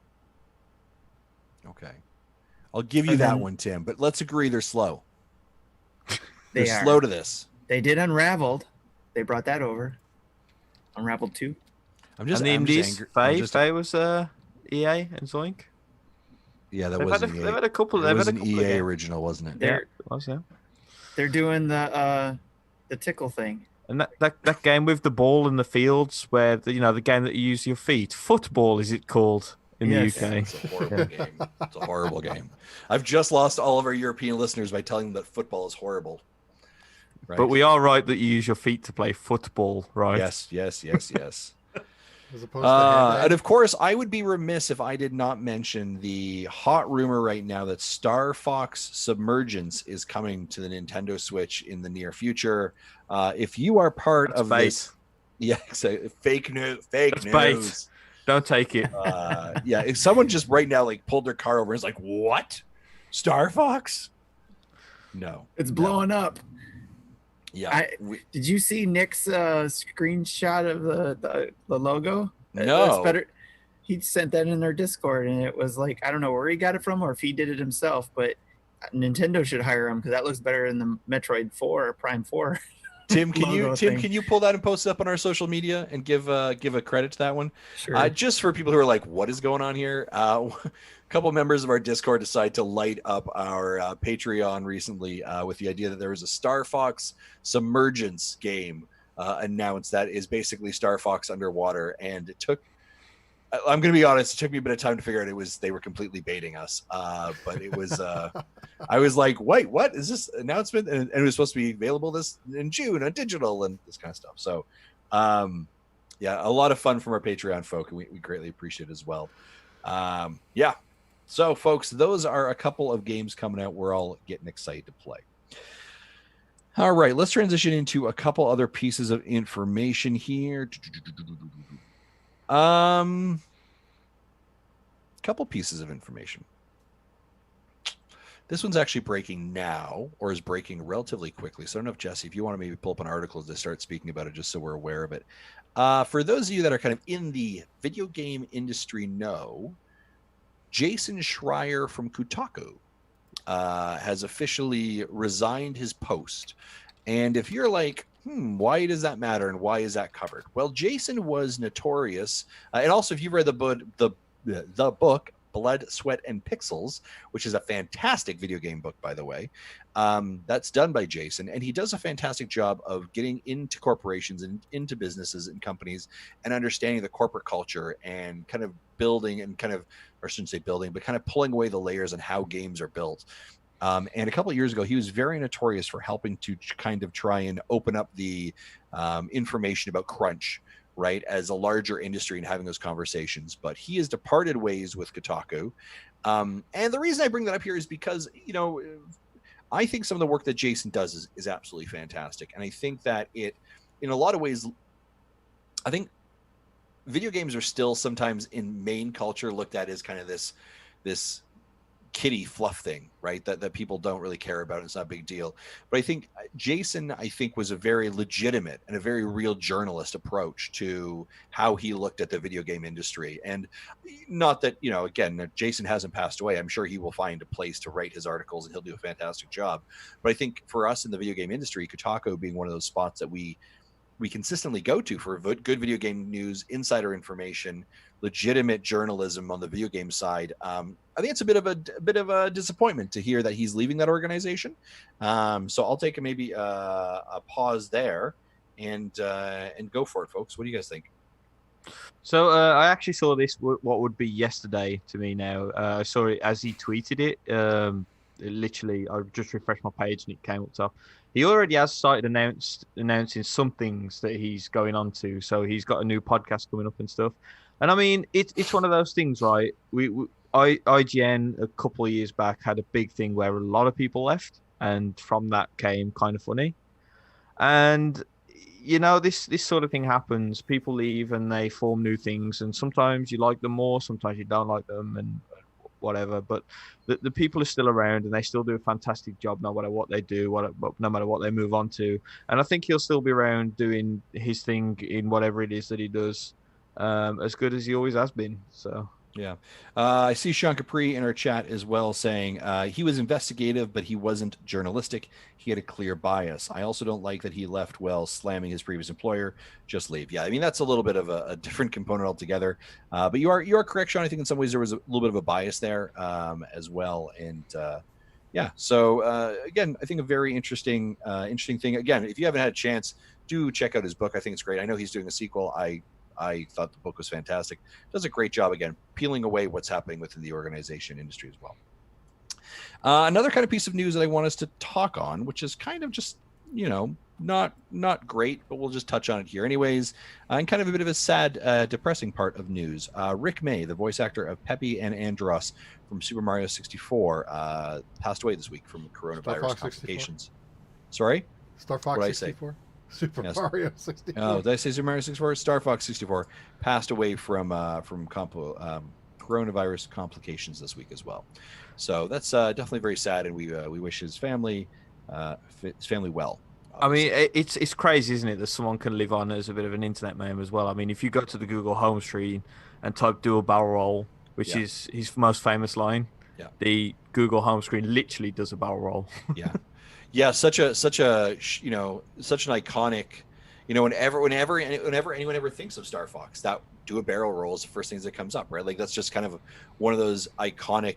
Okay. I'll give you And that then- one, Tim, but let's agree they're slow. They They're are. slow to this. They did Unraveled. They brought that over. Unraveled 2. I'm just, and the I'm just Indies, angry. I'm just- Faye was EA and Zoink. yeah, that They've was had, an they've had a couple. It They've was had a an couple of EA games. original, wasn't it? Yeah, They're it was, yeah. they're doing the tickle thing. And that game with the ball in the fields, where the game that you use your feet, football is it called in Yes. the UK? It's a horrible game. It's a horrible game. I've just lost all of our European listeners by telling them that football is horrible. Right? But we are right that you use your feet to play football, right? Yes. As opposed to And hand of course, I would be remiss if I did not mention the hot rumor right now that Star Fox Submergence is coming to the Nintendo Switch in the near future. If you are part That's of bait. this, yeah, so fake news, fake That's news. bait. Don't take it. Yeah, if someone just right now like pulled their car over and is like, "What? Star Fox?" No, It's no. blowing up. Yeah, Did you see Nick's screenshot of the logo? No. It's better. He sent that in our Discord, and it was like, I don't know where he got it from or if he did it himself, but Nintendo should hire him because that looks better than the Metroid 4 or Prime 4. Tim, can logo thing. you pull that and post it up on our social media and give a credit to that one? Sure. Just for people who are like, what is going on here? A couple members of our Discord decided to light up our Patreon recently with the idea that there was a Star Fox Submergence game announced that is basically Star Fox underwater. And it took, I'm going to be honest, it took me a bit of time to figure out they were completely baiting us. But it was, I was like, wait, what is this announcement? And it was supposed to be available this in June on digital and this kind of stuff. So, yeah, a lot of fun from our Patreon folk, and we greatly appreciate it as well. Yeah. So, folks, those are a couple of games coming out we're all getting excited to play. All right, let's transition into a couple other pieces of information here. Couple pieces of information. This one's actually breaking now, or is breaking relatively quickly. So I don't know if, Jesse, if you want to maybe pull up an article to start speaking about it, just so we're aware of it. For those of you that are kind of in the video game industry know, Jason Schreier from Kotaku has officially resigned his post. And if you're like, why does that matter and why is that covered? Well, Jason was notorious. And also, if you've read the book, Blood, Sweat, and Pixels, which is a fantastic video game book, by the way. That's done by Jason, and he does a fantastic job of getting into corporations and into businesses and companies and understanding the corporate culture and kind of building and kind of, or I shouldn't say building, but kind of pulling away the layers on how games are built. And a couple of years ago, he was very notorious for helping to kind of try and open up the information about crunch, right, as a larger industry and having those conversations. But he has departed ways with Kotaku. And the reason I bring that up here is because, I think some of the work that Jason does is absolutely fantastic. And I think that it, in a lot of ways, I think video games are still sometimes in main culture looked at as kind of this kiddie fluff thing, right? That people don't really care about. It's not a big deal. But I think Jason, was a very legitimate and a very real journalist approach to how he looked at the video game industry. And not that, again, Jason hasn't passed away. I'm sure he will find a place to write his articles and he'll do a fantastic job. But I think for us in the video game industry, Kotaku being one of those spots that we consistently go to for good video game news, insider information, legitimate journalism on the video game side. I think it's a bit of a disappointment to hear that he's leaving that organization. So I'll take maybe a pause there and go for it, folks. What do you guys think? So I actually saw this, what would be yesterday to me now. I saw it as he tweeted it. Literally, I just refreshed my page and it came up top. He already has started announcing some things that he's going on to. So he's got a new podcast coming up and stuff. And I mean, it's one of those things, right? IGN a couple of years back had a big thing where a lot of people left, and from that came Kind of Funny. And this sort of thing happens. People leave and they form new things, and sometimes you like them more, sometimes you don't like them, and whatever. But the people are still around, and they still do a fantastic job, no matter what they do, no matter what they move on to. And I think he'll still be around doing his thing in whatever it is that he does, as good as he always has been. So. Yeah. I see Sean Capri in our chat as well saying he was investigative, but he wasn't journalistic. He had a clear bias. I also don't like that he left while slamming his previous employer. Just leave. Yeah, I mean, that's a little bit of a different component altogether. But you are correct, Sean. I think in some ways there was a little bit of a bias there as well. And yeah, so again, I think a very interesting thing. Again, if you haven't had a chance, do check out his book. I think it's great. I know he's doing a sequel. I thought the book was fantastic. Does a great job, again, peeling away what's happening within the organization industry as well. Another kind of piece of news that I want us to talk on, which is kind of just, not great, but we'll just touch on it here anyways, and kind of a bit of a sad, depressing part of news. Rick May, the voice actor of Peppy and Andros from Super Mario 64, passed away this week from coronavirus complications. 64? Sorry? Star Fox 64? Super Mario 64. Oh, did I say Super Mario 64? Star Fox 64 passed away from coronavirus complications this week as well. So that's definitely very sad, and we wish his family well. Obviously. I mean, it's crazy, isn't it, that someone can live on as a bit of an internet meme as well. I mean, if you go to the Google home screen and type "do a barrel roll," which is his most famous line, the Google home screen literally does a barrel roll. Yeah, such an iconic, whenever anyone ever thinks of Star Fox, that do a barrel roll is the first things that comes up, right? Like that's just kind of one of those iconic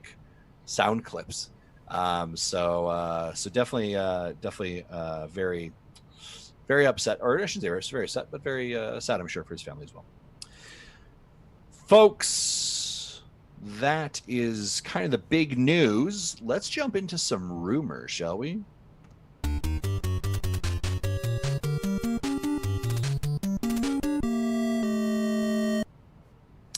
sound clips. So definitely very, very upset, or I shouldn't say very upset, but very sad, I'm sure, for his family as well. Folks, that is kind of the big news. Let's jump into some rumors, shall we?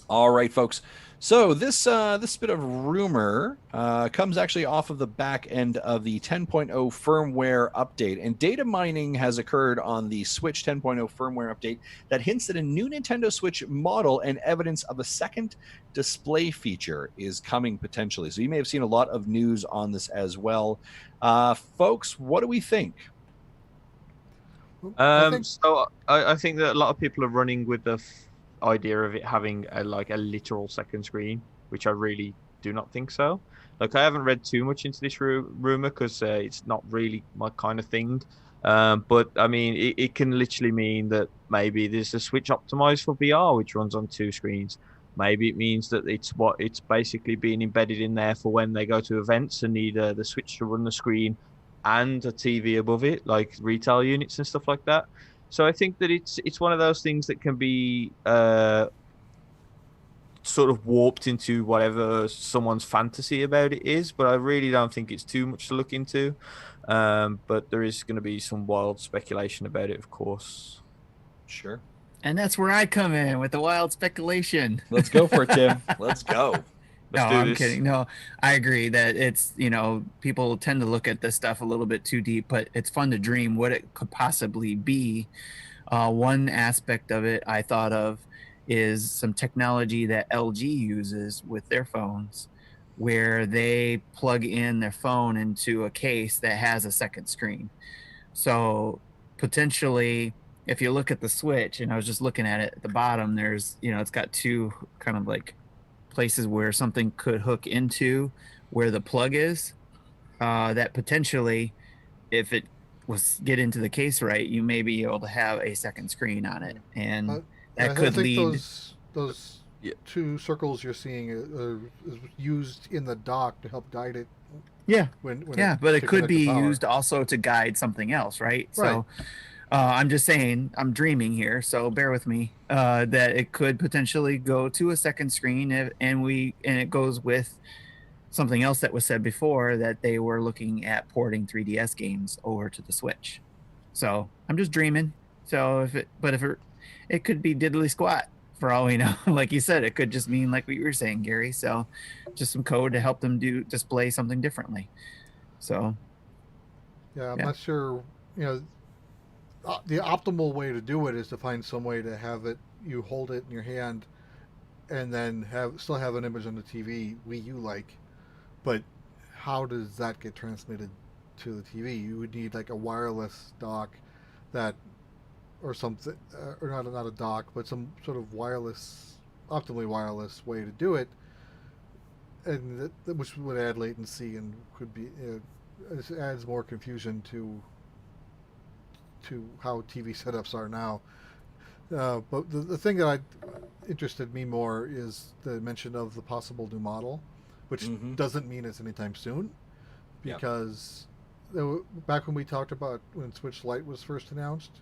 All right, folks. So this bit of rumor comes actually off of the back end of the 10.0 firmware update, and data mining has occurred on the Switch 10.0 firmware update that hints that a new Nintendo Switch model and evidence of a second display feature is coming potentially. So you may have seen a lot of news on this as well. Folks, what do we think? So I think that a lot of people are running with the idea of it having a literal second screen, which I really do not think so. Like, I haven't read too much into this rumor because it's not really my kind of thing. But I mean, it can literally mean that maybe there's a Switch optimized for VR, which runs on two screens. Maybe it means that it's basically being embedded in there for when they go to events and need the Switch to run the screen and a TV above it, like retail units and stuff like that. So I think that it's one of those things that can be sort of warped into whatever someone's fantasy about it is, but I really don't think it's too much to look into. But there is going to be some wild speculation about it, of course. Sure. And that's where I come in with the wild speculation. Let's go for it, Tim. Let's go. I'm kidding. No, I agree that it's, people tend to look at this stuff a little bit too deep, but it's fun to dream what it could possibly be. One aspect of it I thought of is some technology that LG uses with their phones, where they plug in their phone into a case that has a second screen. So potentially, if you look at the Switch, and I was just looking at it at the bottom, there's, it's got two kind of like places where something could hook into where the plug is, that potentially, if it was get into the case right, you may be able to have a second screen on it, and that could lead. Those two circles you're seeing is used in the dock to help guide it. Yeah, but it could be used also to guide something else, right? So I'm just saying, I'm dreaming here, so bear with me, that it could potentially go to a second screen, and it goes with something else that was said before, that they were looking at porting 3DS games over to the Switch. So I'm just dreaming. So if it could be diddly squat for all we know. Like you said, it could just mean like what you were saying, Gary. So just some code to help them display something differently. So I'm not sure, the optimal way to do it is to find some way to have it. You hold it in your hand, and then still have an image on the TV Wii U like. But how does that get transmitted to the TV? You would need like a wireless dock that, or something, or not a dock, but some sort of wireless, optimally wireless way to do it, and which would add latency and could be it adds more confusion to how TV setups are now. But the thing that interested me more is the mention of the possible new model, which doesn't mean it's anytime soon, because back when we talked about when Switch Lite was first announced,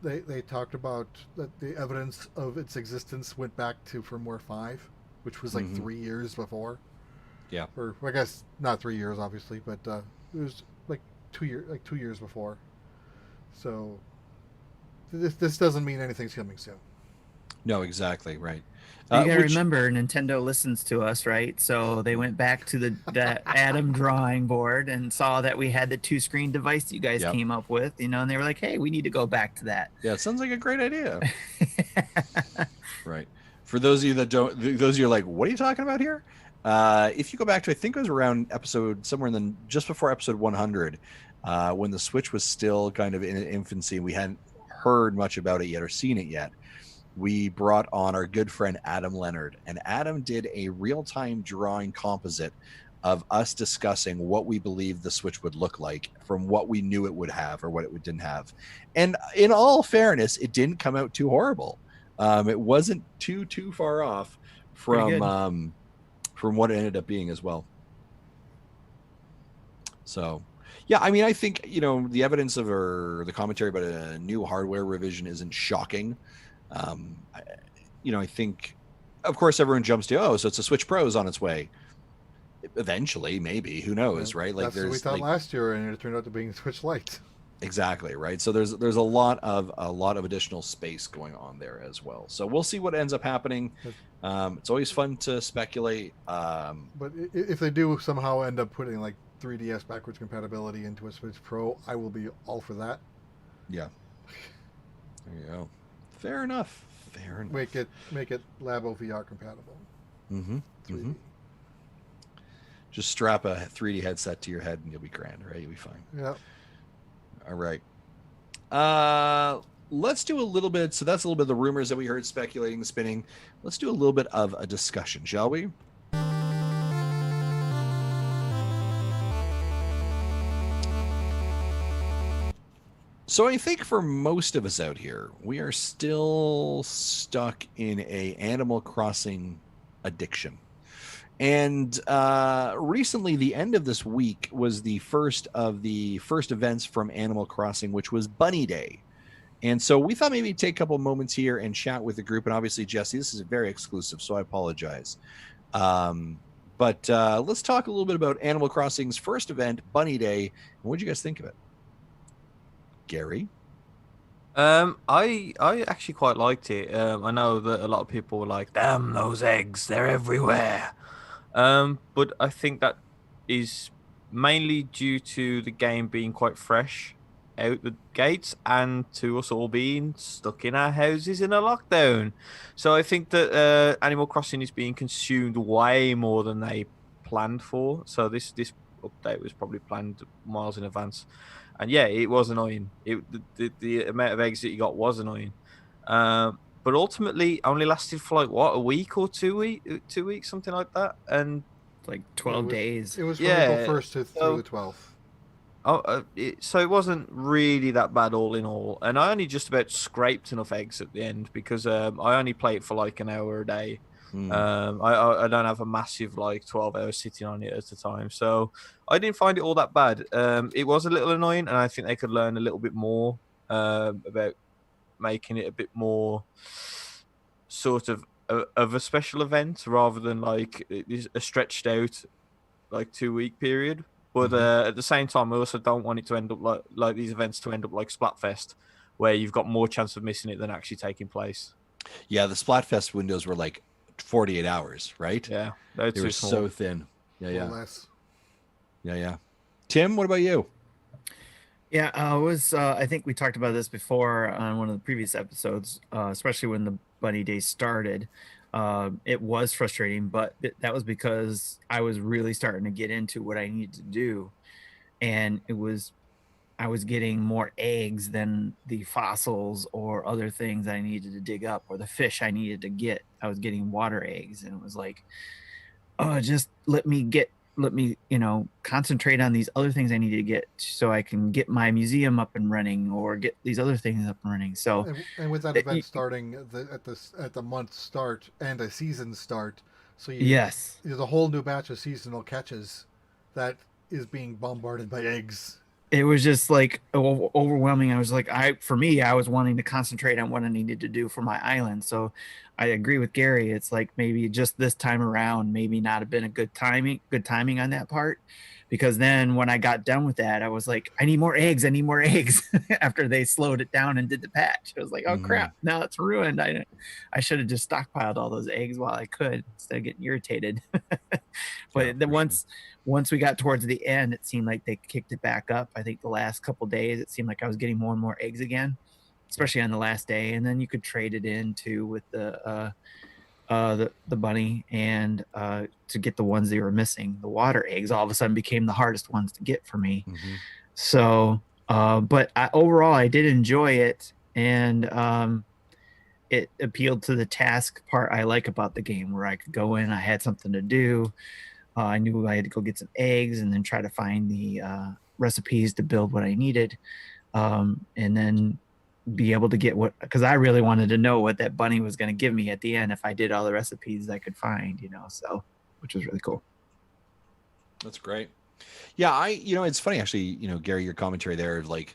they talked about that the evidence of its existence went back to firmware 5, which was like 3 years before. Yeah. Or I guess not 3 years, obviously, but it was like 2 years before. So this doesn't mean anything's coming soon. No, exactly right. You gotta remember, Nintendo listens to us, right? So they went back to the Adam drawing board and saw that we had the 2-screen device you guys came up with, and they were like, "Hey, we need to go back to that." Yeah, it sounds like a great idea. Right. For those of you that don't, those of you are like, "What are you talking about here?" If you go back to, I think it was around just before episode 100, when the Switch was still kind of in infancy, and we hadn't heard much about it yet or seen it yet. We brought on our good friend Adam Leonard, and Adam did a real-time drawing composite of us discussing what we believed the Switch would look like from what we knew it would have or what it didn't have. And in all fairness, it didn't come out too horrible. It wasn't too far off from what it ended up being as well. So, yeah, I mean, I think, the evidence or the commentary about a new hardware revision isn't shocking. I think, of course, everyone jumps to, so it's a Switch Pro's on its way. Eventually, maybe, who knows, right? Like, that's what we thought last year, and it turned out to be Switch Lite. Exactly, right. So there's a lot of additional space going on there as well. So we'll see what ends up happening. It's always fun to speculate. But if they do somehow end up putting like 3DS backwards compatibility into a Switch Pro, I will be all for that. Yeah. There you go. Fair enough. Make it Labo VR compatible. 3D. Just strap a 3D headset to your head and you'll be grand, right? You'll be fine. Yeah. All right. Let's do a little bit. So that's a little bit of the rumors that we heard speculating, spinning. Let's do a little bit of a discussion, shall we? So I think for most of us out here, we are still stuck in a Animal Crossing addiction. And recently, the end of this week was the first events from Animal Crossing, which was Bunny Day. And so we thought maybe take a couple moments here and chat with the group. And obviously, Jesse, this is very exclusive, so I apologize. But let's talk a little bit about Animal Crossing's first event, Bunny Day. And what did you guys think of it? Gary? I actually quite liked it. I know that a lot of people were like, "Damn those eggs, they're everywhere." But I think that is mainly due to the game being quite fresh out the gates and to us all being stuck in our houses in a lockdown. So I think that Animal Crossing is being consumed way more than they planned for. So this update was probably planned miles in advance. And yeah, it was annoying. The amount of eggs that you got was annoying. But ultimately, only lasted for like what, a week or 2 weeks, something like that. And like 12 days. It was from April 1st through the 12th. So it wasn't really that bad all in all. And I only just about scraped enough eggs at the end because I only play it for like an hour a day. I don't have a massive like 12 hours sitting on it at a time, so I didn't find it all that bad. It was a little annoying, and I think they could learn a little bit more about making it a bit more sort of a special event rather than like a stretched out like 2 week period. But at the same time, I also don't want it to end up like these events to end up like Splatfest, where you've got more chance of missing it than actually taking place. Yeah, the Splatfest windows were like 48 hours, right? Yeah, they were so thin. Yeah. Less. Yeah. Tim, what about you? Yeah, I think we talked about this before on one of the previous episodes, especially when the bunny day started. It was frustrating, but that was because I was really starting to get into what I needed to do, and I was getting more eggs than the fossils or other things I needed to dig up or the fish I needed to get. I was getting water eggs, and it was like, oh, just let me, concentrate on these other things I need to get so I can get my museum up and running or get these other things up and running. So, And with that it- event starting at the month start and a season start, so yes, there's a whole new batch of seasonal catches that is being bombarded by eggs. it was just like overwhelming. I was like, for me, I was wanting to concentrate on what I needed to do for my island. So I agree with Gary. It's like maybe just this time around, maybe not have been a good timing on that part. Because then when I got done with that, I was like, I need more eggs. I need more eggs after they slowed it down and did the patch. I was like, oh Mhm. crap, now it's ruined. I should have just stockpiled all those eggs while I could instead of getting irritated. Yeah, But then for sure. once we got towards the end, it seemed like they kicked it back up. I think the last couple days, it seemed like I was getting more and more eggs again, especially on the last day. And then you could trade it in too with the bunny and to get the ones they were missing. The water eggs all of a sudden became the hardest ones to get for me. Mhm. So, but overall, I did enjoy it, and it appealed to the task part I like about the game, where I could go in, I had something to do. I knew I had to go get some eggs and then try to find the recipes to build what I needed, and then be able to get what, because I really wanted to know what that bunny was going to give me at the end if I did all the recipes I could find, so which was really cool. That's great. Yeah, it's funny actually, Gary, your commentary there of like,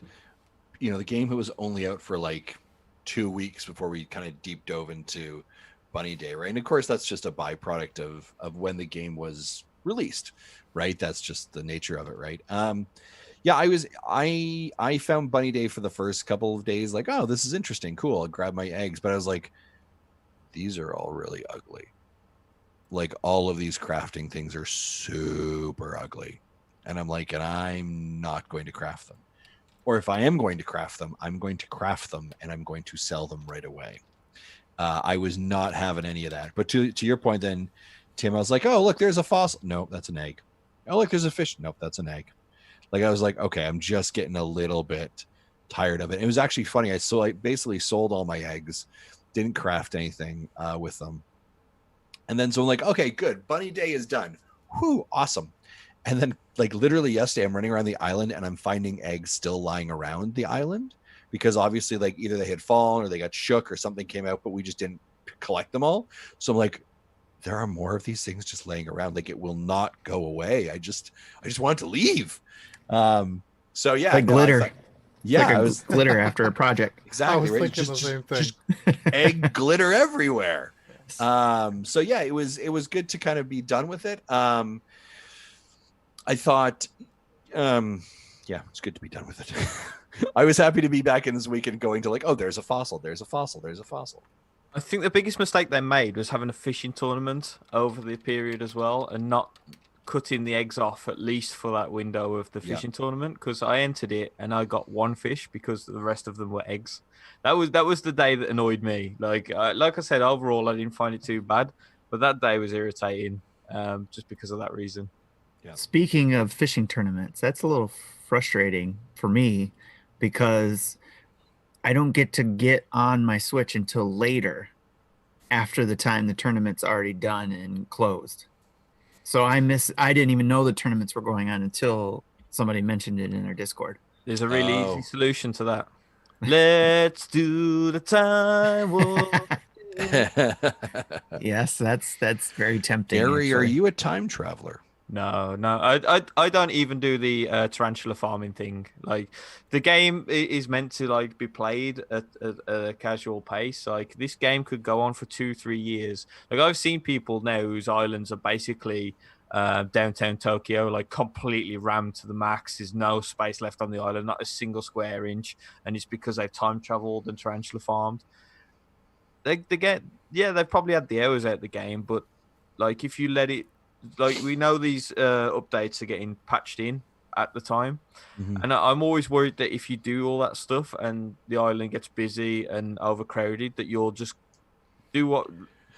the game was only out for like 2 weeks before we kind of deep dove into Bunny Day, right? And of course, that's just a byproduct of when the game was released, right? That's just the nature of it, right? Yeah, I found Bunny Day for the first couple of days like, oh, this is interesting, cool. I'll grab my eggs, but I was like, these are all really ugly. Like all of these crafting things are super ugly. And I'm like, and I'm not going to craft them. Or if I am going to craft them, I'm going to craft them and I'm going to sell them right away. I was not having any of that. But to your point then, Tim, I was like, oh, look, there's a fossil. Nope, that's an egg. Oh, look, there's a fish. Nope, that's an egg. Like I was like, okay, I'm just getting a little bit tired of it. It was actually funny. I basically sold all my eggs, didn't craft anything with them. And then so I'm like, okay, good. Bunny Day is done. Whew, awesome. And then like literally yesterday, I'm running around the island and I'm finding eggs still lying around the island because obviously like either they had fallen or they got shook or something came out, but we just didn't collect them all. So I'm like, there are more of these things just laying around. Like it will not go away. I just want it to leave. So yeah, Like glitter. Yeah, like I was glitter after a project. exactly I was right. thinking the same thing. Just egg glitter everywhere. So yeah, it was good to kind of be done with it. I thought, yeah, it's good to be done with it. I was happy to be back in this weekend going to like, oh, there's a fossil, there's a fossil, there's a fossil. I think the biggest mistake they made was having a fishing tournament over the period as well, and not cutting the eggs off at least for that window of the fishing tournament. Because I entered it and I got one fish because the rest of them were eggs. That was the day that annoyed me. Like I said, overall I didn't find it too bad, but that day was irritating, just because of that reason. Yeah. Speaking of fishing tournaments, that's a little frustrating for me because I don't get on my Switch until later, after the time the tournament's already done and closed. So I didn't even know the tournaments were going on until somebody mentioned it in their Discord. There's a really easy solution to that. Let's do the time warp. Yes, that's very tempting. Gary, are actually. you a time traveler? No. I don't even do the tarantula farming thing. Like the game is meant to like be played at a casual pace. Like this game could go on for 2-3 years. Like I've seen people now whose islands are basically downtown Tokyo, like completely rammed to the max. There's no space left on the island, not a single square inch, and it's because they've time traveled and tarantula farmed. They they've probably had the hours out of the game, but like if you let it. Like we know these updates are getting patched in at the time. Mhm. And I'm always worried that if you do all that stuff and the island gets busy and overcrowded, that you'll just do what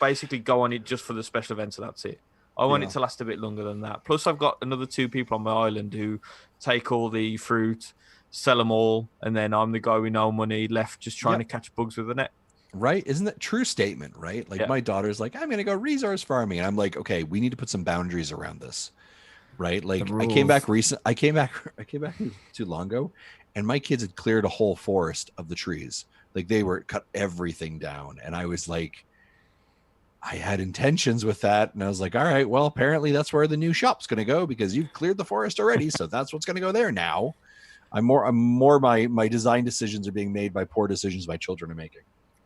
basically go on it just for the special events and that's it. I want Yeah. it to last a bit longer than that. Plus, I've got another 2 people on my island who take all the fruit, sell them all, and then I'm the guy with no money left just trying to catch bugs with a net. Right? Isn't that true statement, right? Like Yeah. my daughter's like, I'm gonna go resource farming. And I'm like, okay, we need to put some boundaries around this. Right. Like I came back I came back too long ago, and my kids had cleared a whole forest of the trees. Like they were cut everything down. And I was like, I had intentions with that. And I was like, all right, well, apparently that's where the new shop's gonna go because you've cleared the forest already. So that's what's gonna go there now. I'm more my design decisions are being made by poor decisions my children are making.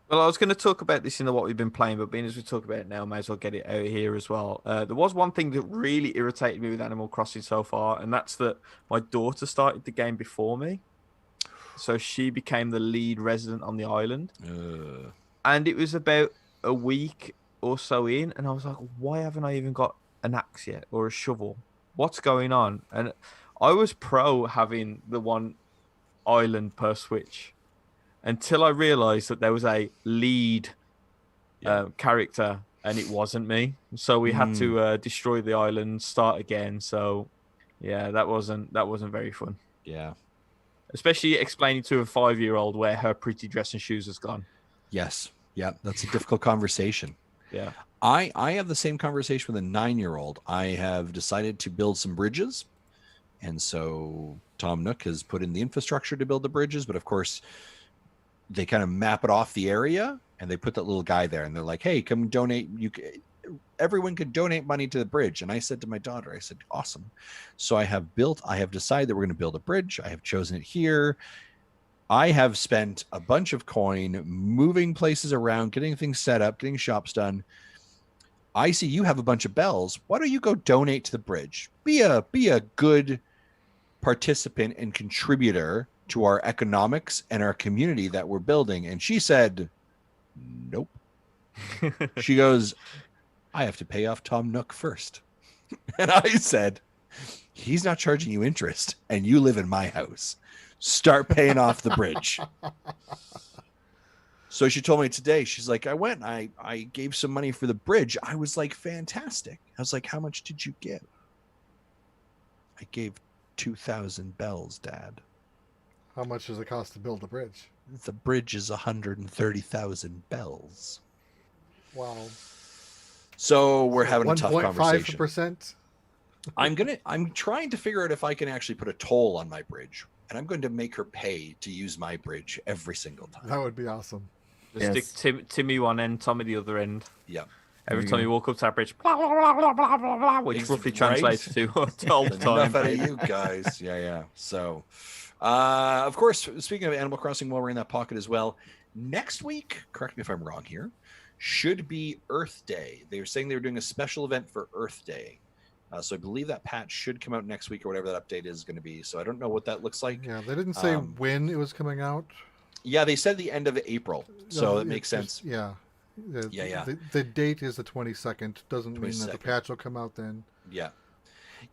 Well, I was going to talk about this in the what we've been playing, but being as we talk about it now, I may as well get it out here as well. There was one thing that really irritated me with Animal Crossing so far, and that's that my daughter started the game before me. So she became the lead resident on the island. And it was about a week or so in, and I was like, why haven't I even got an axe yet or a shovel? What's going on? And I was pro having the one island per Switch. Until I realized that there was a lead character and it wasn't me. So we had to destroy the island, start again. So yeah, that wasn't very fun. Yeah. Especially explaining to a 5-year-old where her pretty dress and shoes has gone. Yes. Yeah. That's a difficult conversation. Yeah. I have the same conversation with a 9-year-old. I have decided to build some bridges. And so Tom Nook has put in the infrastructure to build the bridges, but of course they kind of map it off the area and they put that little guy there and they're like, hey, come donate. Everyone could donate money to the bridge. And I said to my daughter, I said, awesome. So I have decided that we're going to build a bridge. I have chosen it here. I have spent a bunch of coin moving places around, getting things set up, getting shops done. I see you have a bunch of bells. Why don't you go donate to the bridge? Be a good participant and contributor to our economics and our community that we're building. And she said, nope. She goes, I have to pay off Tom Nook first. And I said, he's not charging you interest and you live in my house. Start paying off the bridge. So she told me today, she's like, I went and I gave some money for the bridge. I was like, fantastic. I was like, how much did you give? I gave 2,000 bells, Dad. How much does it cost to build the bridge? The bridge is 130,000 bells. Wow. So we're having a tough conversation. 1.5%? I'm trying to figure out if I can actually put a toll on my bridge, and I'm going to make her pay to use my bridge every single time. That would be awesome. Just stick Timmy one end, Tommy the other end. Yeah. Every time you walk up to that bridge, blah, blah, blah, blah, blah, blah, which roughly translates to all the time. Enough out of you guys. Yeah. So, of course, speaking of Animal Crossing, while we're in that pocket as well, next week, correct me if I'm wrong here, should be Earth Day. They were saying they were doing a special event for Earth Day. So I believe that patch should come out next week or whatever that update is going to be. So I don't know what that looks like. Yeah, they didn't say when it was coming out. Yeah, they said the end of April. So it makes sense. Yeah. Yeah. The date is the 22nd. Doesn't mean that the patch will come out then. Yeah.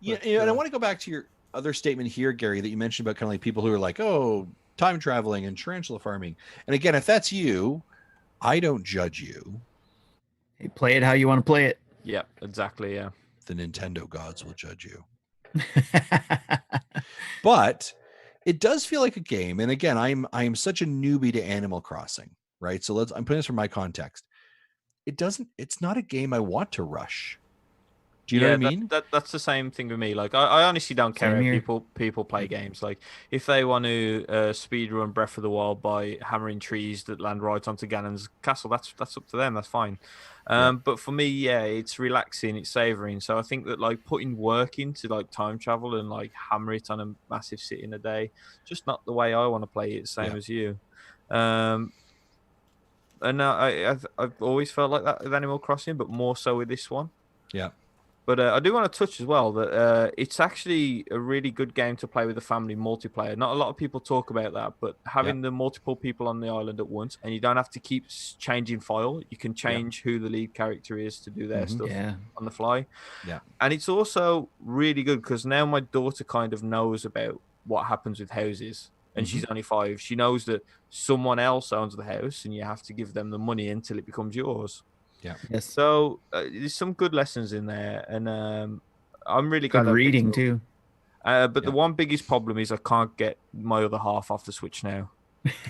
And I want to go back to your other statement here, Gary, that you mentioned about kind of like people who are like, oh, time traveling and tarantula farming. And again, if that's you, I don't judge you. Hey, play it how you want to play it. Yeah, exactly. Yeah. The Nintendo gods will judge you. But it does feel like a game. And again, I'm such a newbie to Animal Crossing, right? So I'm putting this from my context. It's not a game I want to rush. Do you know what I mean? That's the same thing with me. Like, I honestly don't care if people play games. Like, if they want to speed run Breath of the Wild by hammering trees that land right onto Ganon's castle, that's up to them. That's fine. But for me, it's relaxing, it's savoring. So I think that like putting work into like time travel and like hammer it on a massive city in a day, just not the way I want to play it. Same as you. And I've always felt like that with Animal Crossing, but more so with this one. Yeah. But I do want to touch as well that it's actually a really good game to play with the family multiplayer. Not a lot of people talk about that, but having the multiple people on the island at once, and you don't have to keep changing file. You can change who the lead character is to do their stuff on the fly. Yeah. And it's also really good because now my daughter kind of knows about what happens with houses. And she's only 5. She knows that someone else owns the house and you have to give them the money until it becomes yours. Yeah. Yes. So there's some good lessons in there, and I'm really glad. Good reading too. But the one biggest problem is I can't get my other half off the Switch now,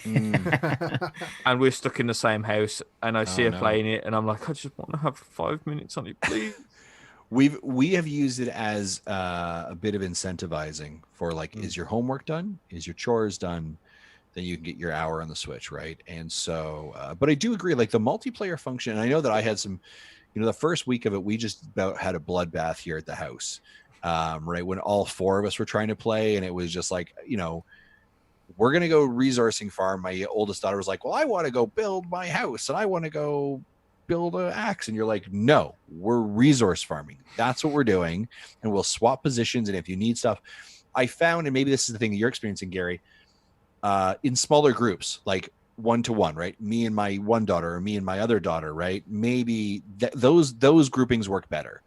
and we're stuck in the same house. And I see her playing it, and I'm like, I just want to have 5 minutes on it, please. We have used it as a bit of incentivizing for like, is your homework done? Is your chores done? Then you can get your hour on the Switch, right? And so, but I do agree, like the multiplayer function. And I know that I had some, the first week of it, we just about had a bloodbath here at the house, right? When all 4 of us were trying to play, and it was just like, we're gonna go resourcing farm. My oldest daughter was like, "Well, I want to go build my house, and I want to go build an axe." And you're like, "No, we're resource farming. That's what we're doing, and we'll swap positions. And if you need stuff," I found, and maybe this is the thing that you're experiencing, Gary. In smaller groups, like 1-to-1, right? Me and my one daughter, or me and my other daughter, right? Maybe those groupings work better.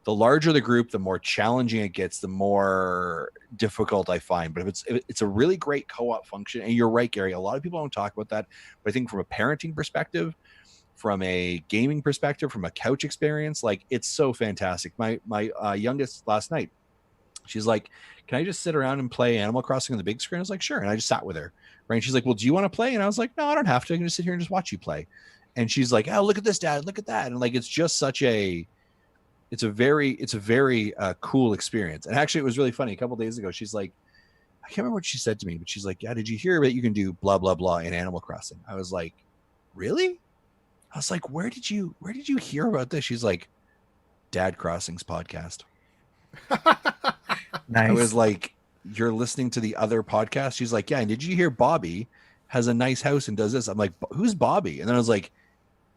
The larger the group, the more challenging it gets, the more difficult I find. But if it's a really great co-op function, and you're right, Gary, a lot of people don't talk about that. But I think from a parenting perspective, from a gaming perspective, from a couch experience, like it's so fantastic. My youngest last night, she's like, "Can I just sit around and play Animal Crossing on the big screen?" I was like, "Sure." And I just sat with her, right? And she's like, "Well, do you want to play?" And I was like, "No, I don't have to. I can just sit here and just watch you play." And she's like, "Oh, look at this, Dad. Look at that." And like, it's just such it's a very cool experience. And actually, it was really funny. A couple of days ago, she's like, I can't remember what she said to me, but she's like, "Yeah, did you hear that you can do blah, blah, blah in Animal Crossing?" I was like, "Really?" I was like, where did you hear about this? She's like, Dad Crossings podcast. Nice. I was like, "You're listening to the other podcast?" She's like, "Yeah." "And did you hear Bobby has a nice house and does this?" I'm like, "Who's Bobby?" And then I was like,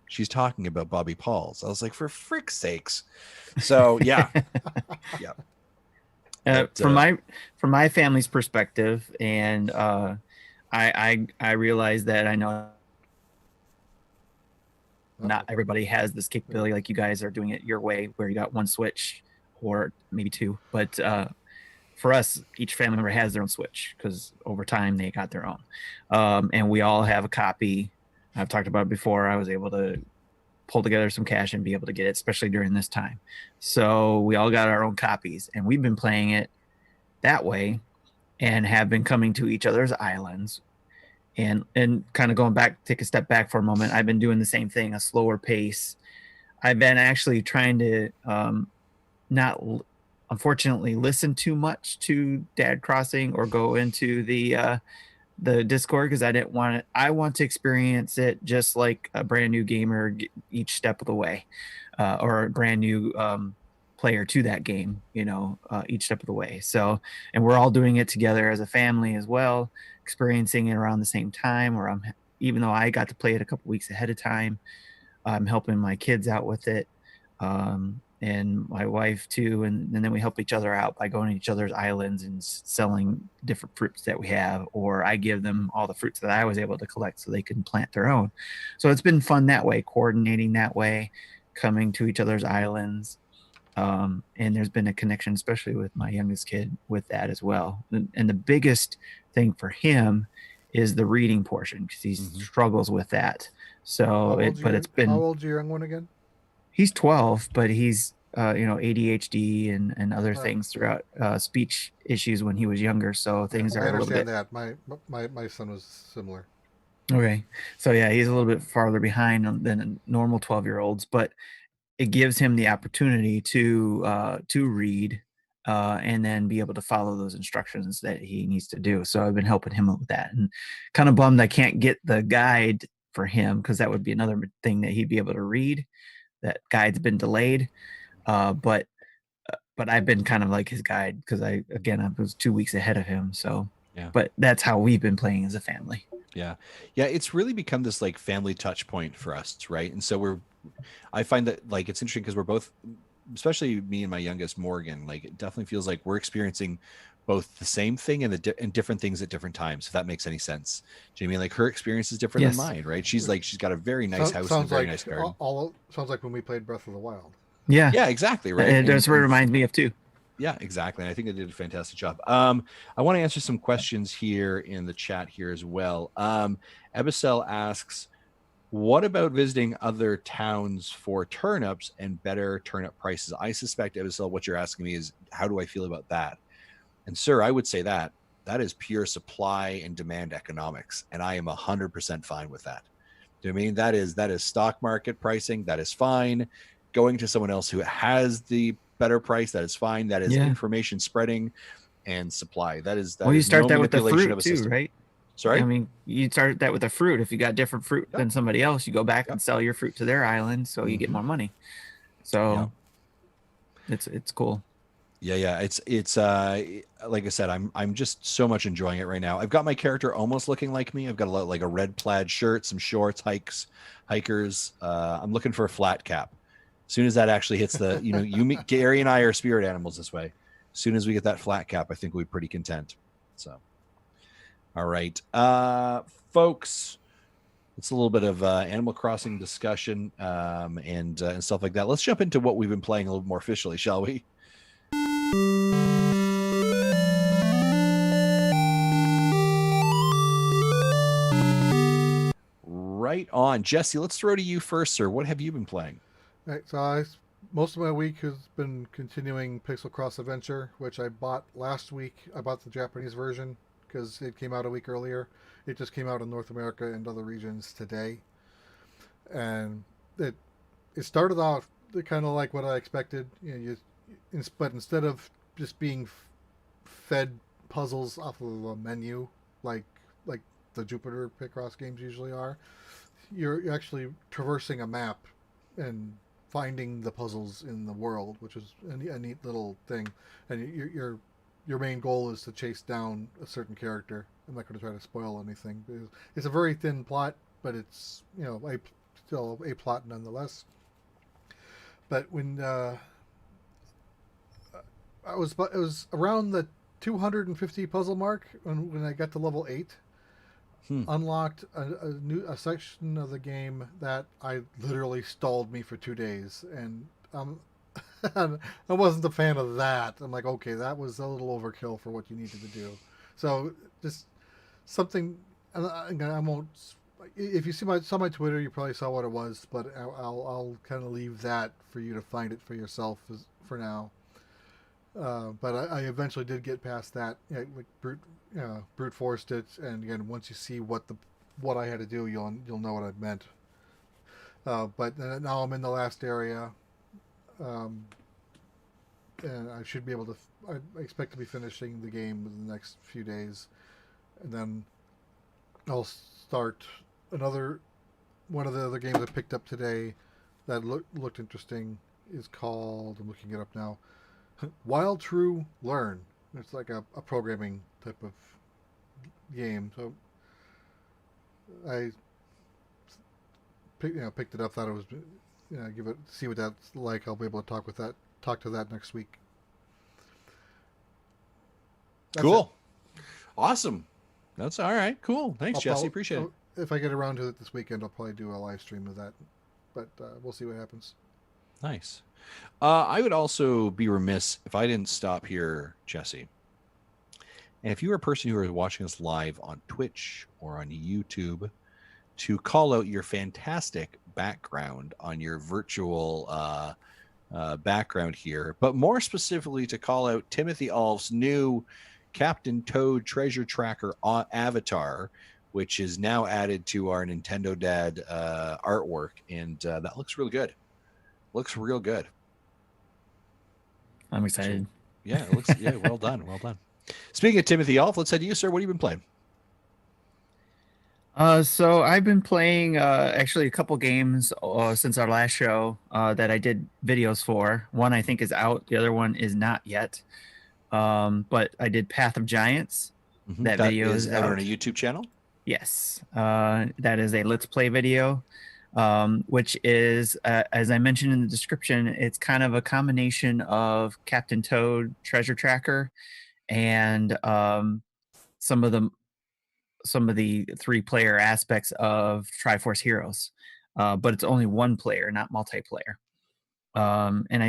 "She's talking about Bobby Pauls." I was like, for frick's sakes. So yeah. Yeah. From my family's perspective, and I realize that I know not everybody has this capability like you guys are doing it your way, where you got one Switch or maybe 2, but for us, each family member has their own Switch because over time they got their own, and we all have a copy. I've talked about it before. I was able to pull together some cash and be able to get it, especially during this time. So we all got our own copies, and we've been playing it that way and have been coming to each other's islands. And kind of going back, take a step back for a moment. I've been doing the same thing, a slower pace. I've been actually trying to not, unfortunately, listen too much to Dad Crossing or go into the Discord, because I want to experience it just like a brand new gamer each step of the way, or a brand new player to that game, each step of the way. So, and we're all doing it together as a family as well, experiencing it around the same time, or even though I got to play it a couple weeks ahead of time, I'm helping my kids out with it, and my wife too, and then we help each other out by going to each other's islands and selling different fruits that we have, or I give them all the fruits that I was able to collect so they can plant their own. So it's been fun that way, coordinating that way, coming to each other's islands. And there's been a connection, especially with my youngest kid, with that as well. And the biggest thing for him is the reading portion, because he struggles with that. So, how old's your young one again? He's 12, but he's ADHD and other things throughout, speech issues when he was younger. So things are a little bit. I understand that. My son was similar. Okay, so yeah, he's a little bit farther behind than normal 12-year-olds, but it gives him the opportunity to read and then be able to follow those instructions that he needs to do. So I've been helping him with that, and kind of bummed I can't get the guide for him, because that would be another thing that he'd be able to read. That guide's been delayed, but I've been kind of like his guide, because I was 2 weeks ahead of him. So yeah, but that's how we've been playing as a family. Yeah, it's really become this like family touch point for us, right? And so I find that like it's interesting because we're both especially me and my youngest Morgan, like it definitely feels like we're experiencing both the same thing and and different things at different times. If that makes any sense, do you mean like her experience is different Yes. than mine, right? She's got a very nice house and a Sounds very like nice garden. sounds like when we played Breath of the Wild. Yeah. Yeah, exactly, right. And that's what it And- reminds me of too. Yeah, exactly. And I think they did a fantastic job. I want to answer some questions here in the chat here as well. Ebicel asks, what about visiting other towns for turnips and better turnip prices? I suspect, Ebicel, what you're asking me is, how do I feel about that? And sir, I would say that is pure supply and demand economics. And I am 100% fine with that. Do you know what I mean? That is stock market pricing. That is fine. Going to someone else who has the better price, that is fine. That is Yeah. information spreading and supply. That is Well, you is start no that with the manipulation fruit of a too, system. right? Sorry? I mean, you start that with the fruit. If you got different fruit Yep. than somebody else, you go back Yep. and sell your fruit to their island, so you get Mhm. more money. So it's cool. Yeah. It's like I said, I'm just so much enjoying it right now. I've got my character almost looking like me. I've got like a red plaid shirt, some shorts, hikers. I'm looking for a flat cap. As soon as that actually hits you meet Gary and I are spirit animals this way. As soon as we get that flat cap, I think we'll be pretty content. So, all right, folks, it's a little bit of Animal Crossing discussion and stuff like that. Let's jump into what we've been playing a little more officially, shall we? Right on. Jesse, let's throw to you first, sir. What have you been playing? Right, so most of my week has been continuing Pixel Cross Adventure, which I bought last week. I bought the Japanese version because it came out a week earlier. It just came out in North America and other regions today, and it started off kind of like what I expected. But instead of just being fed puzzles off of a menu like the Jupiter Picross games usually are, you're actually traversing a map and finding the puzzles in the world, which is a neat little thing. And your main goal is to chase down a certain character. I'm not going to try to spoil anything. It's a very thin plot, but it's still a plot nonetheless. But when it was around the 250 puzzle mark when I got to level 8. Unlocked a section of the game that I literally stalled me for 2 days, and I wasn't a fan of that. I'm like, okay, that was a little overkill for what you needed to do. So just something. I won't. If you saw my Twitter, you probably saw what it was, but I'll kind of leave that for you to find it for yourself for now. But I eventually did get past that. Like brute forced it, and again, once you see what I had to do, you'll know what I meant. But now I'm in the last area, and I should be able to. I expect to be finishing the game in the next few days, and then I'll start another one of the other games I picked up today that looked interesting. Is called, I'm looking it up now, Wild True Learn. It's like a programming type of game. So I picked it up. Thought it was see what that's like. I'll be able to talk to that next week. That's Cool. Awesome. That's all right. Cool. Thanks, I'll Jesse. probably- Appreciate it. If I get around to it this weekend, I'll probably do a live stream of that. But we'll see what happens. Nice. I would also be remiss if I didn't stop here, Jesse. And if you are a person who is watching us live on Twitch or on YouTube, to call out your fantastic background on your virtual background here, but more specifically to call out Timothy Alf's new Captain Toad Treasure Tracker avatar, which is now added to our Nintendo Dad artwork, and that looks really good. Looks real good. I'm excited. Yeah, it looks well done. Well done. Speaking of Timothy Alf, let's head to you, sir. What have you been playing? So I've been playing actually a couple games since our last show that I did videos for. One I think is out. The other one is not yet. But I did Path of Giants. Mm-hmm. That video is out out on a YouTube channel. Yes. That is a Let's Play video. which is, as I mentioned in the description, it's kind of a combination of Captain Toad Treasure Tracker and some of the 3-player aspects of Triforce Heroes, but it's only 1 player, not multiplayer. And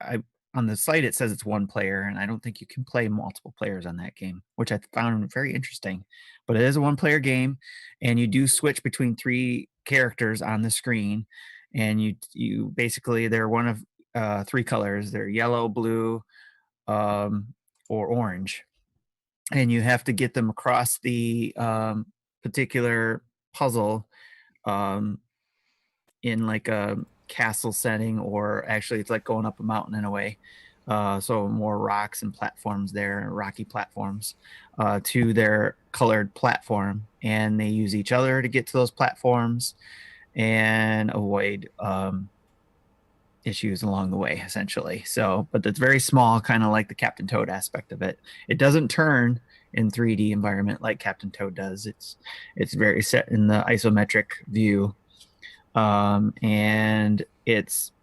I on the site it says it's 1 player, and I don't think you can play multiple players on that game, which I found very interesting. But it is a 1-player game, and you do switch between 3 characters on the screen, and you basically, they're one of 3 colors. They're yellow, blue, or orange, and you have to get them across the particular puzzle um, in like a castle setting, or actually it's like going up a mountain in a way. So more rocks and platforms there, rocky platforms, to their colored platform, and they use each other to get to those platforms and avoid issues along the way, essentially. So, but it's very small, kind of like the Captain Toad aspect of it. It doesn't turn in 3D environment like Captain Toad does. It's very set in the isometric view, and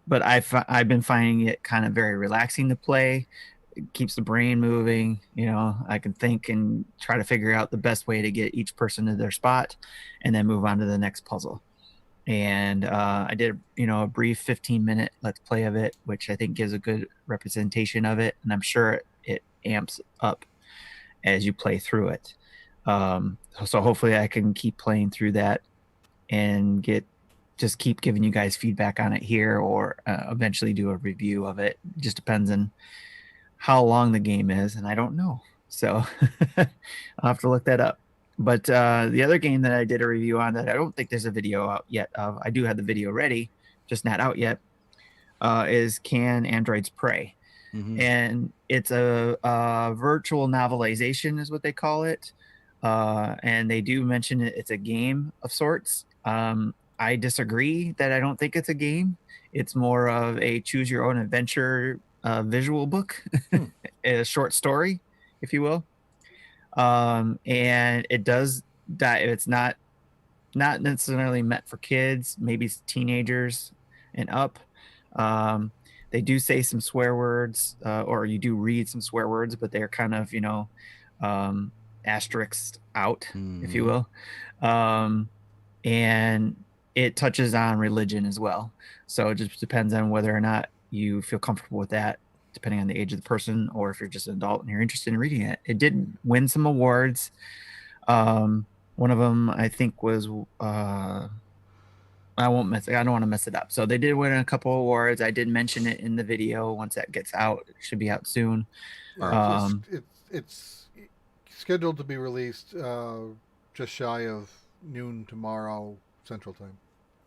but I've been finding it kind of very relaxing to play. It keeps the brain moving. I can think and try to figure out the best way to get each person to their spot, and then move on to the next puzzle. And I did a brief 15-minute let's play of it, which I think gives a good representation of it, and I'm sure it amps up as you play through it. So hopefully I can keep playing through that and just keep giving you guys feedback on it here, or eventually do a review of it. It just depends on how long the game is, and I don't know. So I'll have to look that up. But the other game that I did a review on that I don't think there's a video out yet of, I do have the video ready, just not out yet, is Can Androids Pray? Mm-hmm. And it's a virtual novelization is what they call it. And they do mention it's a game of sorts. I disagree that I don't think it's a game. It's more of a choose your own adventure visual book, a short story, if you will. And it does that. It's not necessarily meant for kids, maybe teenagers and up. They do say some swear words, or you do read some swear words, but they're kind of, asterisked out, if you will. And it touches on religion as well. So it just depends on whether or not you feel comfortable with that, depending on the age of the person, or if you're just an adult and you're interested in reading it. It did win some awards. One of them, I think, was I don't want to mess it up. So they did win a couple awards. I did mention it in the video. Once that gets out, it should be out soon. It's scheduled to be released just shy of noon tomorrow Central Time.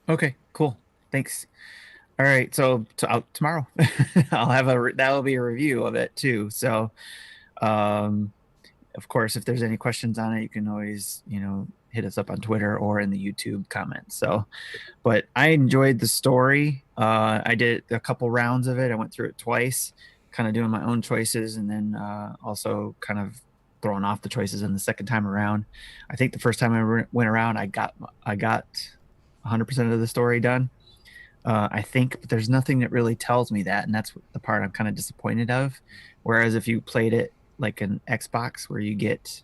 Okay, cool. Thanks. All right, so out tomorrow. I'll have that'll be a review of it too. So, of course, if there's any questions on it, you can always, hit us up on Twitter or in the YouTube comments. So, but I enjoyed the story. I did a couple rounds of it. I went through it twice, kind of doing my own choices, and then also kind of throwing off the choices in the second time around. I think the first time I went around, I got 100% of the story done. I think, but there's nothing that really tells me that, and that's the part I'm kind of disappointed of. Whereas if you played it like an Xbox, where you get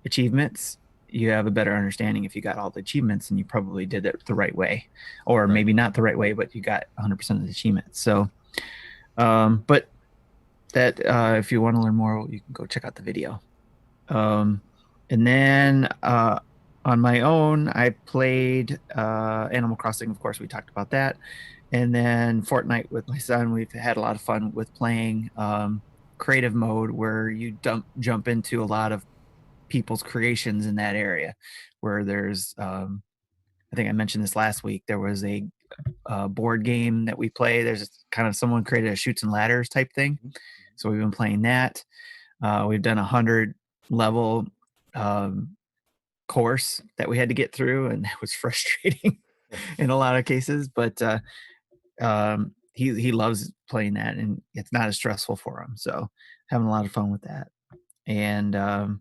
achievements, you have a better understanding if you got all the achievements and you probably did it the right way, or maybe not the right way, but you got 100% of the achievements. So, but that if you want to learn more, you can go check out the video. And then on my own, I played Animal Crossing. Of course, we talked about that. And then Fortnite with my son. We've had a lot of fun with playing creative mode, where you jump into a lot of people's creations in that area, where there's, I think I mentioned this last week, there was a board game that we play. There's kind of someone created a Chutes and Ladders type thing. So we've been playing that. We've done 100 level course that we had to get through, and that was frustrating in a lot of cases, but he loves playing that, and it's not as stressful for him, so having a lot of fun with that. And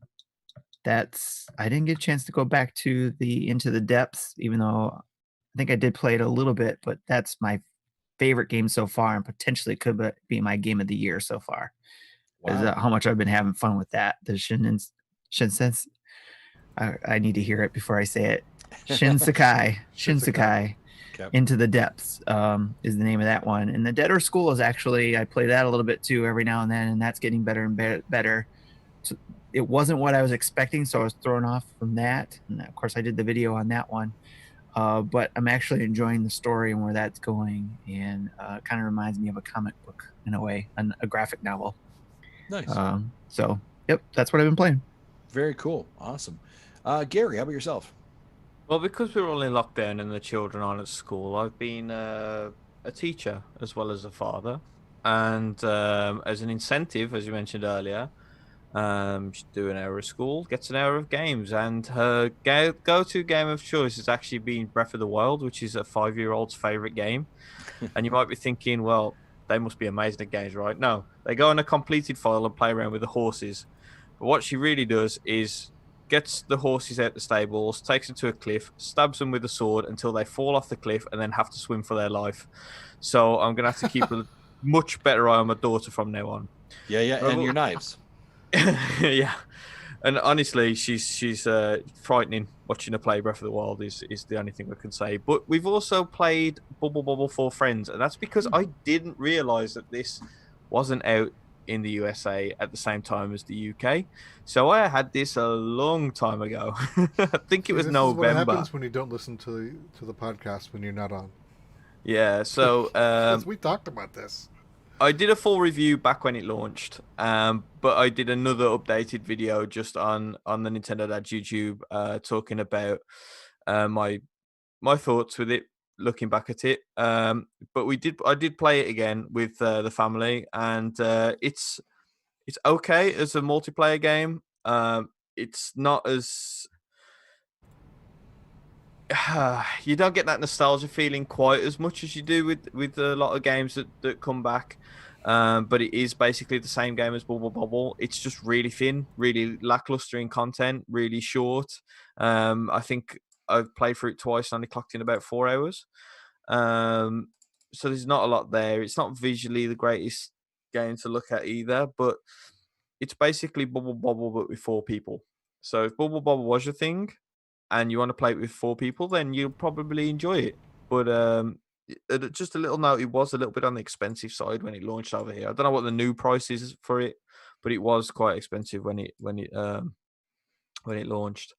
I didn't get a chance to go back to the Into the Depths, even though I think I did play it a little bit, but that's my favorite game so far, and potentially could be my game of the year so far. Is Wow. how much I've been having fun with that. The Shinsen. I need to hear it before I say it. Shinsekai. Shinsekai. Okay. Into the Depths is the name of that one. And the Debtor School is actually, I play that a little bit too every now and then, and that's getting better and better. So it wasn't what I was expecting, so I was thrown off from that. And of course, I did the video on that one. But I'm actually enjoying the story and where that's going, and kind of reminds me of a comic book in a way, a graphic novel. Nice. So, yep, that's what I've been playing. Very cool. Awesome. Gary, how about yourself? Well, because we're all in lockdown and the children aren't at school, I've been a teacher as well as a father. And as an incentive, as you mentioned earlier, she's doing an hour of school, gets an hour of games. And her go-to game of choice has actually been Breath of the Wild, which is a 5-year-old's favorite game. And you might be thinking, well, they must be amazing at games, right? No, they go on a completed file and play around with the horses. But what she really does is gets the horses out the stables, takes them to a cliff, stabs them with a sword until they fall off the cliff and then have to swim for their life. So I'm going to have to keep a much better eye on my daughter from now on. Yeah, and your knives. Yeah. And honestly, she's frightening. Watching her play Breath of the Wild is the only thing I can say. But we've also played Bubble Bobble for Friends, and that's because I didn't realise that this wasn't out in the USA at the same time as the UK. So I had this a long time ago. I think it was This November. is what happens when you don't listen to the podcast when you're not on. Yeah, so 'Cause we talked about this. I did a full review back when it launched, but I did another updated video just on the Nintendo Dad YouTube, talking about my thoughts with it, looking back at it. But I did play it again with the family, and it's okay as a multiplayer game. It's not as you don't get that nostalgia feeling quite as much as you do with a lot of games that come back. But it is basically the same game as Bubble Bobble. It's just really thin, really lackluster in content, really short. I think I've played through it twice and only clocked in about 4 hours. So there's not a lot there. It's not visually the greatest game to look at either, but it's basically Bubble Bobble but with 4 people. So if Bubble Bobble was your thing and you want to play it with 4 people, then you'll probably enjoy it. But just a little note, it was a little bit on the expensive side when it launched over here. I don't know what the new price is for it, but it was quite expensive when it launched.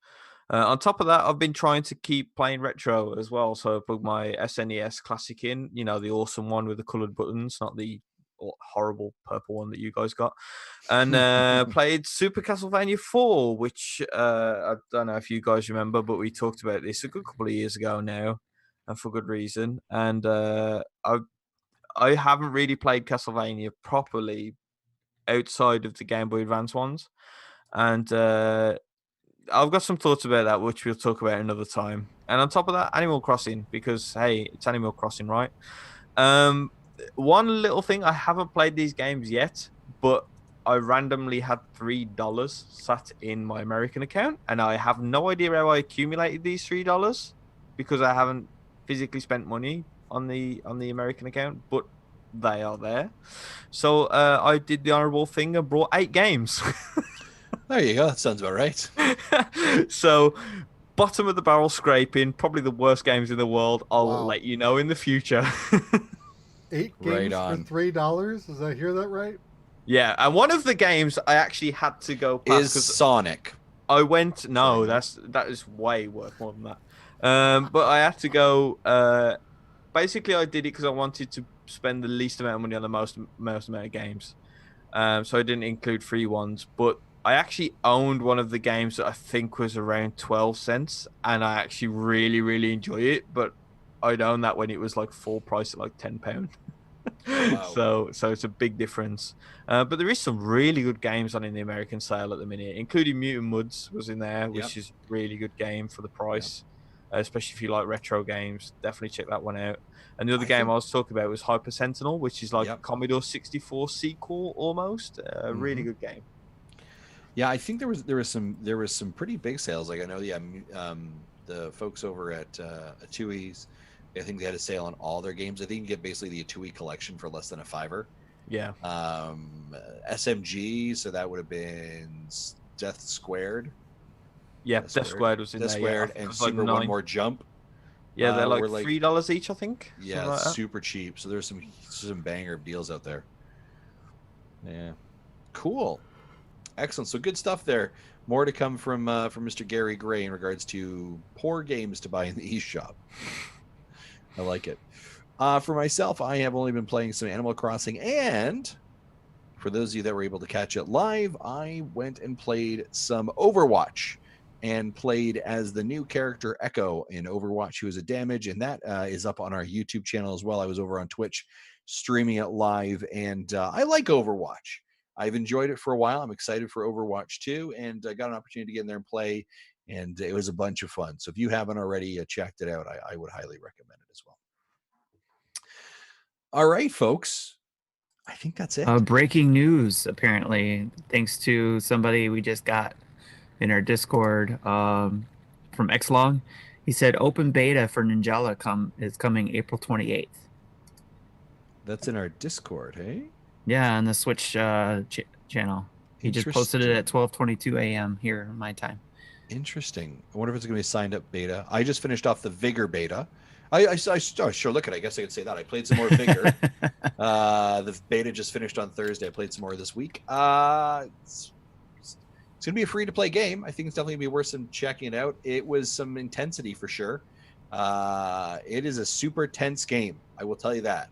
On top of that, I've been trying to keep playing retro as well. So I put my SNES Classic in, the awesome one with the coloured buttons, not the horrible purple one that you guys got, and played Super Castlevania 4, which I don't know if you guys remember, but we talked about this a good couple of years ago now, and for good reason. And I haven't really played Castlevania properly outside of the Game Boy Advance ones, and I've got some thoughts about that, which we'll talk about another time. And on top of that, Animal Crossing, because hey, it's Animal Crossing, right? One little thing, I haven't played these games yet, but I randomly had $3 sat in my American account, and I have no idea how I accumulated these $3 because I haven't physically spent money on the American account, but they are there. So I did the honorable thing and brought 8 games. There you go. That sounds about right. So, bottom of the barrel scraping, probably the worst games in the world. I'll let you know in the future. 8 Right games on. for $3? Did I hear that right? Yeah, and one of the games I actually had to go past Is Sonic. I went. No, that is way worth more than that. But I had to go. Basically, I did it because I wanted to spend the least amount of money on the most amount of games. So I didn't include free ones, but I actually owned one of the games that I think was around 12 cents, and I actually really, really enjoy it. But I'd own that when it was like full price at like £10. Wow. So it's a big difference. But there is some really good games on in the American sale at the minute, including Mutant Mudds was in there, which is a really good game for the price, especially if you like retro games. Definitely check that one out. And the other game I was talking about was Hyper Sentinel, which is like a Commodore 64 sequel almost. A really good game. Yeah, I think there was some pretty big sales. Like I know, yeah, the folks over at Atui's, I think they had a sale on all their games. I think you can get basically the Atui collection for less than a $5. Yeah. SMG, so that would have been Death Squared. Yeah, Death Squared was in Death there. Squared Yeah, and it was like Super One More Jump. Yeah, they're like were like $3 each, I think. Yeah, Like that. super cheap. So there's some banger deals out there. Yeah, cool, excellent. So good stuff there. More to come from Mr. Gary Gray in regards to poor games to buy in the eShop. I like it. For myself, I have only been playing some Animal Crossing, and for those of you that were able to catch it live, I went and played some Overwatch and played as the new character Echo in Overwatch, who is a damage, and that is up on our YouTube channel as well. I was over on Twitch streaming it live, and I like Overwatch. I've enjoyed it for a while. I'm excited for Overwatch 2, and I got an opportunity to get in there and play, and it was a bunch of fun. So if you haven't already checked it out, I would highly recommend it as well. All right, folks. I think that's it. Breaking news, apparently, thanks to somebody we just got in our Discord from Xlong. He said open beta for Ninjala is coming April 28th. That's in our Discord, hey? Yeah, on the Switch channel. He just posted it at 12:22 a.m. here my time. Interesting. I wonder if it's going to be a signed up beta. I just finished off the Vigor beta. Sure, look at it. I guess I could say that. I played some more Vigor. The beta just finished on Thursday. I played some more this week. It's going to be a free-to-play game. I think it's definitely going to be worth some checking it out. It was some intensity for sure. It is a super tense game. I will tell you that.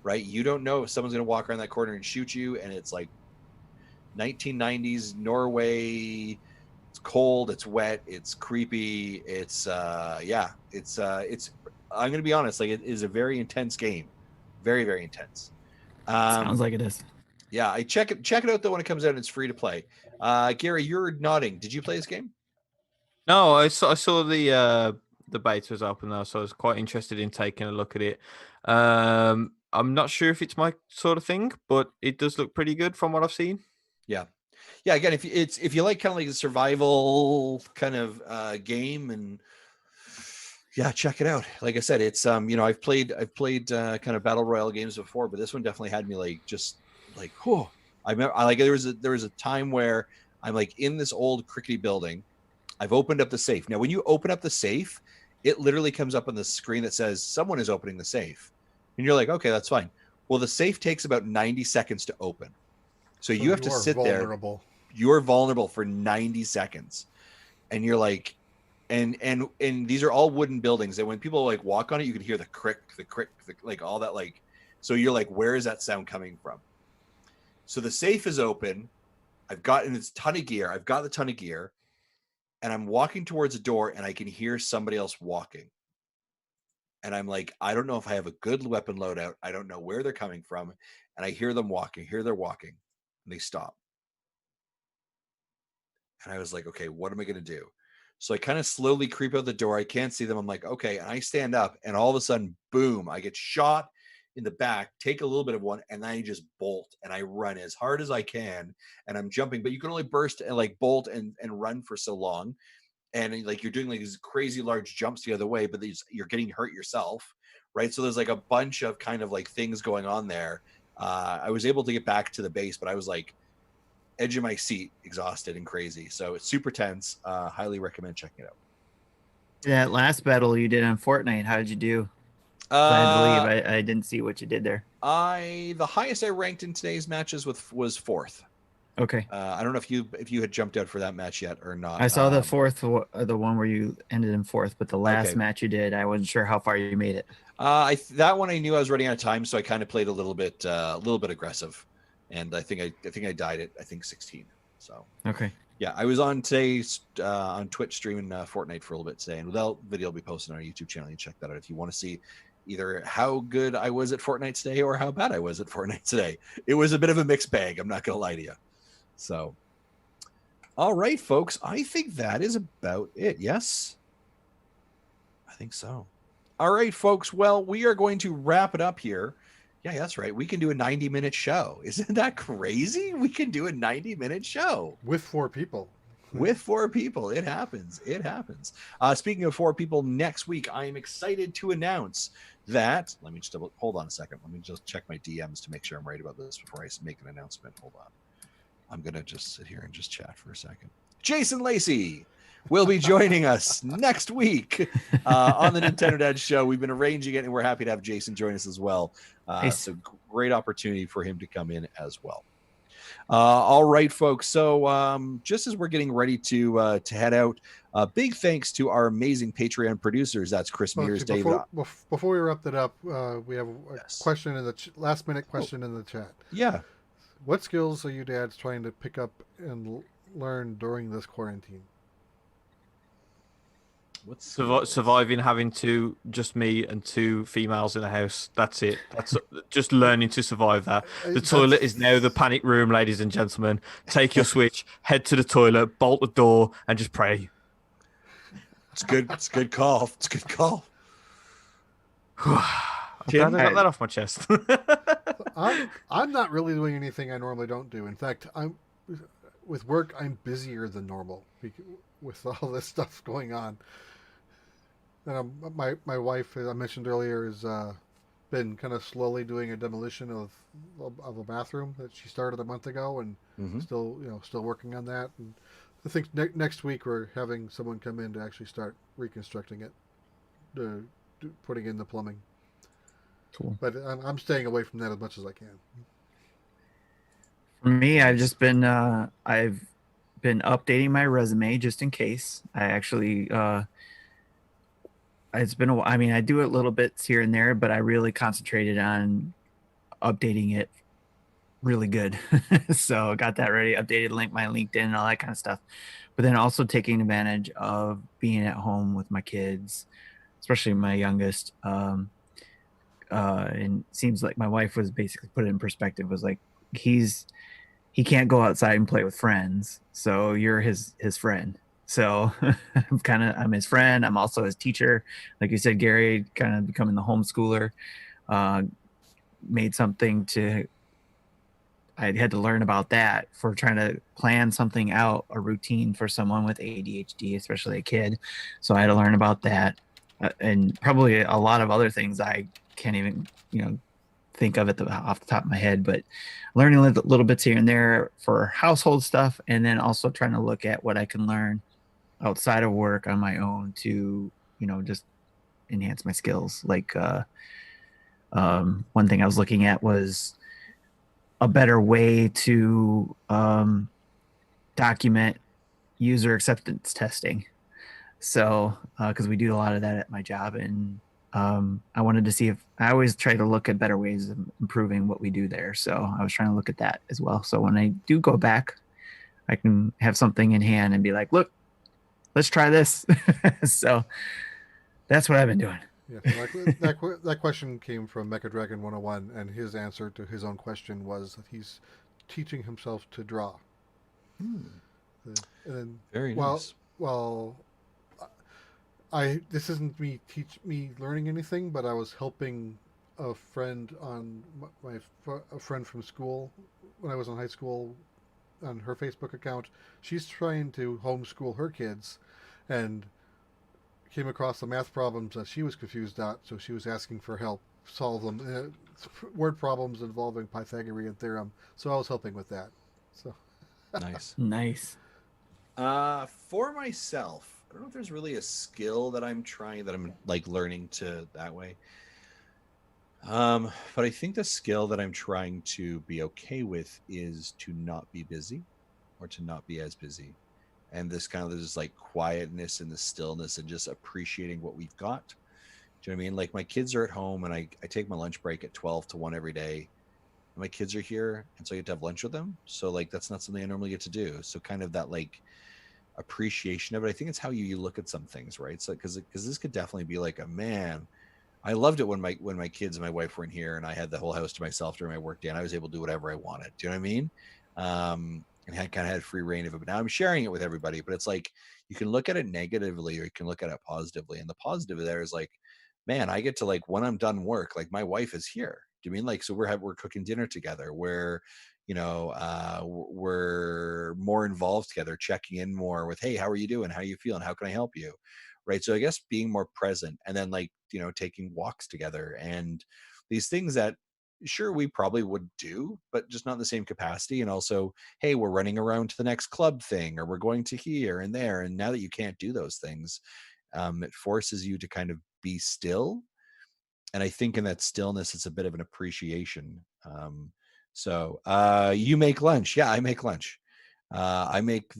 Right? You don't know if someone's going to walk around that corner and shoot you, and it's like 1990s Norway. It's cold. It's wet. It's creepy. It's I'm going to be honest. Like, it is a very intense game. Very, very intense. Sounds like it is. Yeah, I check it out though when it comes out and it's free to play. Gary, you're nodding. Did you play this game? No, I saw the beta was open though, so I was quite interested in taking a look at it. I'm not sure if it's my sort of thing, but it does look pretty good from what I've seen. Yeah. Again, if you like kind of like a survival kind of game, and yeah, check it out. Like I said, it's I've played kind of battle royale games before, but this one definitely had me like just like whoa. I remember there was a time where I'm like in this old crickety building. I've opened up the safe. Now, when you open up the safe, it literally comes up on the screen that says someone is opening the safe, and you're like, okay, that's fine. Well, the safe takes about 90 seconds to open, so you have to sit vulnerable. There. You're vulnerable for 90 seconds, and you're like, and these are all wooden buildings, and when people like walk on it, you can hear the crick, like all that, like, so you're like, where is that sound coming from? So the safe is open. I've got the ton of gear, and I'm walking towards a door, and I can hear somebody else walking. And I'm like, I don't know if I have a good weapon loadout. I don't know where they're coming from. And I hear them walking, they're walking, and they stop. And I was like, okay, what am I going to do? So I kind of slowly creep out the door. I can't see them. I'm like, okay. And I stand up, and all of a sudden, boom, I get shot in the back, take a little bit of one, and then I just bolt, and I run as hard as I can. And I'm jumping, but you can only burst and like bolt and run for so long. And like you're doing like these crazy large jumps the other way, but you're getting hurt yourself, right? So there's like a bunch of kind of like things going on there. I was able to get back to the base, but I was like edge of my seat, exhausted and crazy. So it's super tense. Highly recommend checking it out. That last battle you did on Fortnite, how did you do? I had to leave. I didn't see what you did there. The highest I ranked in today's matches was fourth. Okay. I don't know if you had jumped out for that match yet or not. I saw the fourth, the one where you ended in fourth, but the last match you did, I wasn't sure how far you made it. That one I knew I was running out of time, so I kind of played a little bit aggressive, and I think I died at 16. So okay. Yeah, I was on today on Twitch streaming Fortnite for a little bit today, and that video will be posted on our YouTube channel. You check that out if you want to see either how good I was at Fortnite today or how bad I was at Fortnite today. It was a bit of a mixed bag. I'm not going to lie to you. So, all right, folks, I think that is about it. Yes, I think so. All right, folks. Well, we are going to wrap it up here. Yeah, that's right. We can do a 90-minute show. Isn't that crazy? We can do a 90-minute show with 4 people. with 4 people. It happens. It happens. Speaking of 4 people, next week I am excited to announce that. Let me just hold on a second. Let me just check my DMs to make sure I'm right about this before I make an announcement. Hold on. I'm gonna just sit here and just chat for a second. Jason Lacey will be joining us next week on the Nintendo Dad Show. We've been arranging it, and we're happy to have Jason join us as well. Nice. So great opportunity for him to come in as well. All right, folks. So just as we're getting ready to head out, big thanks to our amazing Patreon producers. That's Chris Mears, David. Before we wrap that up, we have a Yes. question in the last minute question in the chat. Yeah. What skills are you dads trying to pick up and learn during this quarantine? What's Surviving having just me and 2 females in the house. That's it. That's just learning to survive that. The toilet is now the panic room, ladies and gentlemen. Take your Switch, head to the toilet, bolt the door, and just pray. It's good. It's a good call. It's a good call. I'm glad I got that off my chest. I'm not really doing anything I normally don't do. In fact, with work, I'm busier than normal with all this stuff going on. And my wife, as I mentioned earlier, has been kind of slowly doing a demolition of a bathroom that she started a month ago, and still working on that. And I think next week we're having someone come in to actually start reconstructing it, putting in the plumbing. Cool. But I'm staying away from that as much as I can. For me, I've been updating my resume just in case. I actually it's been a while. I mean, I do it little bits here and there, but I really concentrated on updating it really good. So got that ready, updated my LinkedIn and all that kind of stuff. But then also taking advantage of being at home with my kids, especially my youngest. And it seems like my wife was basically put it in perspective, was like, he can't go outside and play with friends, so you're his friend. So I'm his friend. I'm also his teacher. Like you said, Gary, kind of becoming the homeschooler. Made something I had to learn about that for trying to plan something out, a routine for someone with ADHD, especially a kid. So I had to learn about that, and probably a lot of other things I can't even, think of it off the top of my head, but learning little bits here and there for household stuff, and then also trying to look at what I can learn outside of work on my own to, just enhance my skills. Like one thing I was looking at was a better way to document user acceptance testing. So, because we do a lot of that at my job, and I wanted to see if I always try to look at better ways of improving what we do there. So I was trying to look at that as well. So when I do go back, I can have something in hand and be like, look, let's try this. So that's what I've been doing. Yeah, that question came from Mecha Dragon 101, and his answer to his own question was that he's teaching himself to draw. And then, Very nice. Well, this isn't me learning anything, but I was helping a friend on a friend from school when I was in high school on her Facebook account. She's trying to homeschool her kids, and came across the math problems that she was confused at, so she was asking for help solve them. Word problems involving Pythagorean theorem, so I was helping with that. So Nice. For myself, I don't know if there's really a skill that I'm like learning to that way. But I think the skill that I'm trying to be okay with is to not be busy, or to not be as busy. And this kind of this like quietness and the stillness and just appreciating what we've got. Do you know what I mean? Like my kids are at home, and I take my lunch break at 12 to 1 every day. And my kids are here, and so I get to have lunch with them. So like that's not something I normally get to do. So kind of that like appreciation of it. I think it's how you look at some things, right? So because this could definitely be like I loved it when my kids and my wife were in here, and I had the whole house to myself during my work day, and I was able to do whatever I wanted. Do you know what I mean? And kind of had free reign of it. But now I'm sharing it with everybody. But it's like you can look at it negatively, or you can look at it positively. And the positive there is like, man, I get to like when I'm done work, like my wife is here. Do you mean like, so we're cooking dinner together, we're we're more involved together, checking in more with, hey, how are you doing, how are you feeling, how can I help you, right? So I guess being more present, and then like taking walks together, and these things that sure we probably would do, but just not in the same capacity. And also, hey, we're running around to the next club thing, or we're going to here and there, and now that you can't do those things, it forces you to kind of be still. And I think in that stillness, it's a bit of an appreciation. So you make lunch. Yeah, I make lunch. I make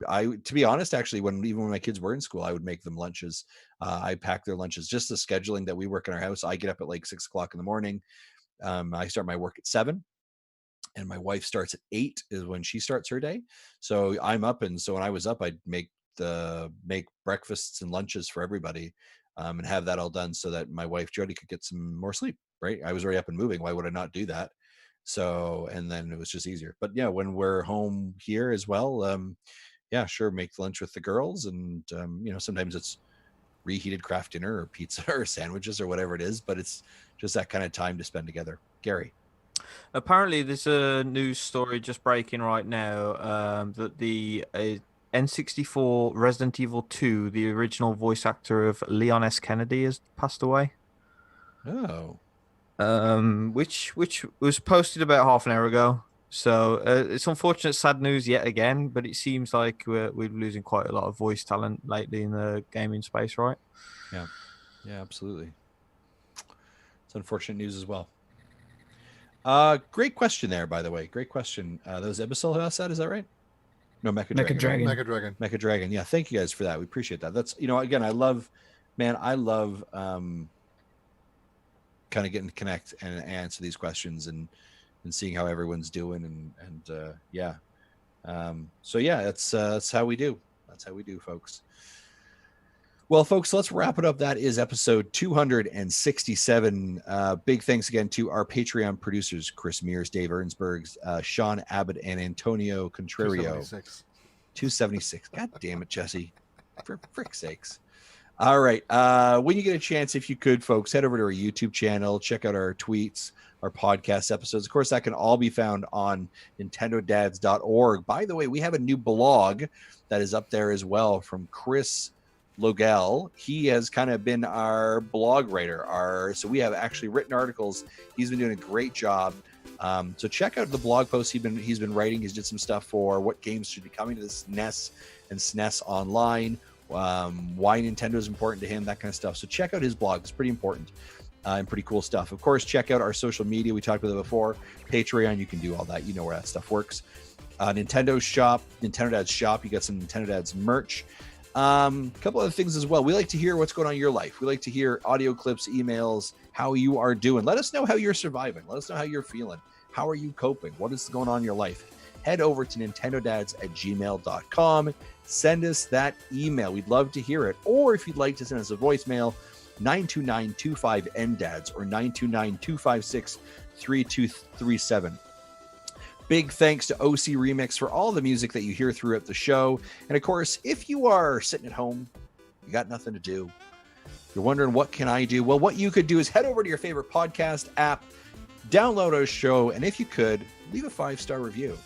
I to be honest, actually, even when my kids were in school, I would make them lunches. I pack their lunches. Just the scheduling that we work in our house. I get up at like 6 o'clock in the morning. I start my work at 7, and my wife starts at 8 is when she starts her day. So I'm up, and so when I was up, I'd make breakfasts and lunches for everybody. And have that all done so that my wife Jody could get some more sleep. Right, I was already up and moving. Why would I not do that? So, and then it was just easier. But yeah, when we're home here as well, yeah, sure, make lunch with the girls, and sometimes it's reheated craft dinner or pizza or sandwiches or whatever it is. But it's just that kind of time to spend together. Gary. Apparently, there's a news story just breaking right now that the N64 Resident Evil 2, the original voice actor of Leon S. Kennedy, has passed away. Oh. Which was posted about half an hour ago. So it's unfortunate, sad news yet again, but it seems like we're losing quite a lot of voice talent lately in the gaming space, right? Yeah, absolutely. It's unfortunate news as well. Great question there, by the way. Great question. That was Ebisil who asked that, is that right? No, Mecha Dragon. Yeah, thank you guys for that. We appreciate that. That's, again, I love kind of getting to connect and answer these questions and seeing how everyone's doing, and yeah. So yeah, that's how we do. That's how we do, folks. Well, folks, let's wrap it up. That is episode 267. Big thanks again to our Patreon producers, Chris Mears, Dave Ernsberg, Sean Abbott, and Antonio Contrario. 276. God damn it, Jesse. For frick's sakes. All right. When you get a chance, if you could, folks, head over to our YouTube channel, check out our tweets, our podcast episodes. Of course, that can all be found on nintendodads.org. By the way, we have a new blog that is up there as well from Chris Logel. He has kind of been our blog writer. So we have actually written articles. He's been doing a great job. So check out the blog posts he's been writing. He's did some stuff for what games should be coming to this SNES and SNES Online, why Nintendo is important to him, that kind of stuff. So check out his blog. It's pretty important and pretty cool stuff. Of course, check out our social media. We talked about it before. Patreon, you can do all that. You know where that stuff works. Nintendo Shop, Nintendo Dads Shop. You got some Nintendo Dads merch. A couple other things as well. We like to hear what's going on in your life. We like to hear audio clips, emails, how you are doing. Let us know how you're surviving. Let us know how you're feeling. How are you coping? What is going on in your life? Head over to nintendodads@gmail.com. Send us that email. We'd love to hear it. Or if you'd like to send us a voicemail, 929-25-NDADS or 929-256-3237. Big thanks to OC Remix for all the music that you hear throughout the show. And of course, if you are sitting at home, you got nothing to do, you're wondering, what can I do? Well, what you could do is head over to your favorite podcast app, download our show, and if you could, leave a 5-star review.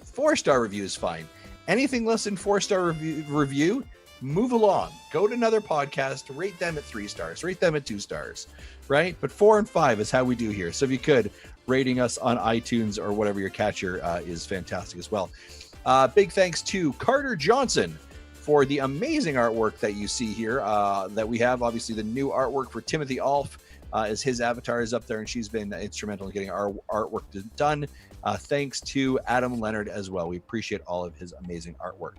4-star review is fine. Anything less than 4-star review, move along. Go to another podcast, rate them at 3 stars, rate them at 2 stars, right? But 4 and 5 is how we do here. So if you could, rating us on iTunes or whatever your catcher is fantastic as well. Big thanks to Carter Johnson for the amazing artwork that you see here that we have. Obviously, the new artwork for Timothy Alf as his avatar is up there, and she's been instrumental in getting our artwork done. Thanks to Adam Leonard as well. We appreciate all of his amazing artwork.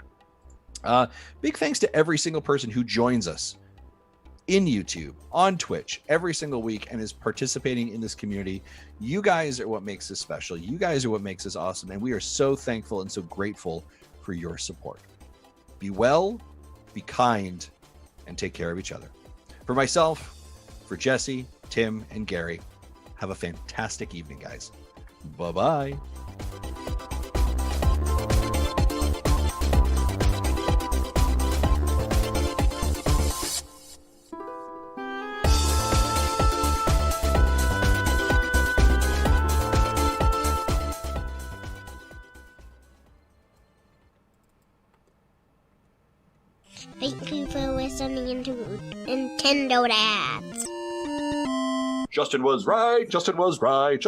Big thanks to every single person who joins us in YouTube, on Twitch, every single week and is participating in this community. You guys are what makes this special. You guys are what makes this awesome. And we are so thankful and so grateful for your support. Be well, be kind, and take care of each other. For myself, for Jesse, Tim, and Gary, have a fantastic evening, guys. Bye-bye. Thank you for listening to Nintendo Dads. Justin was right. Justin was right.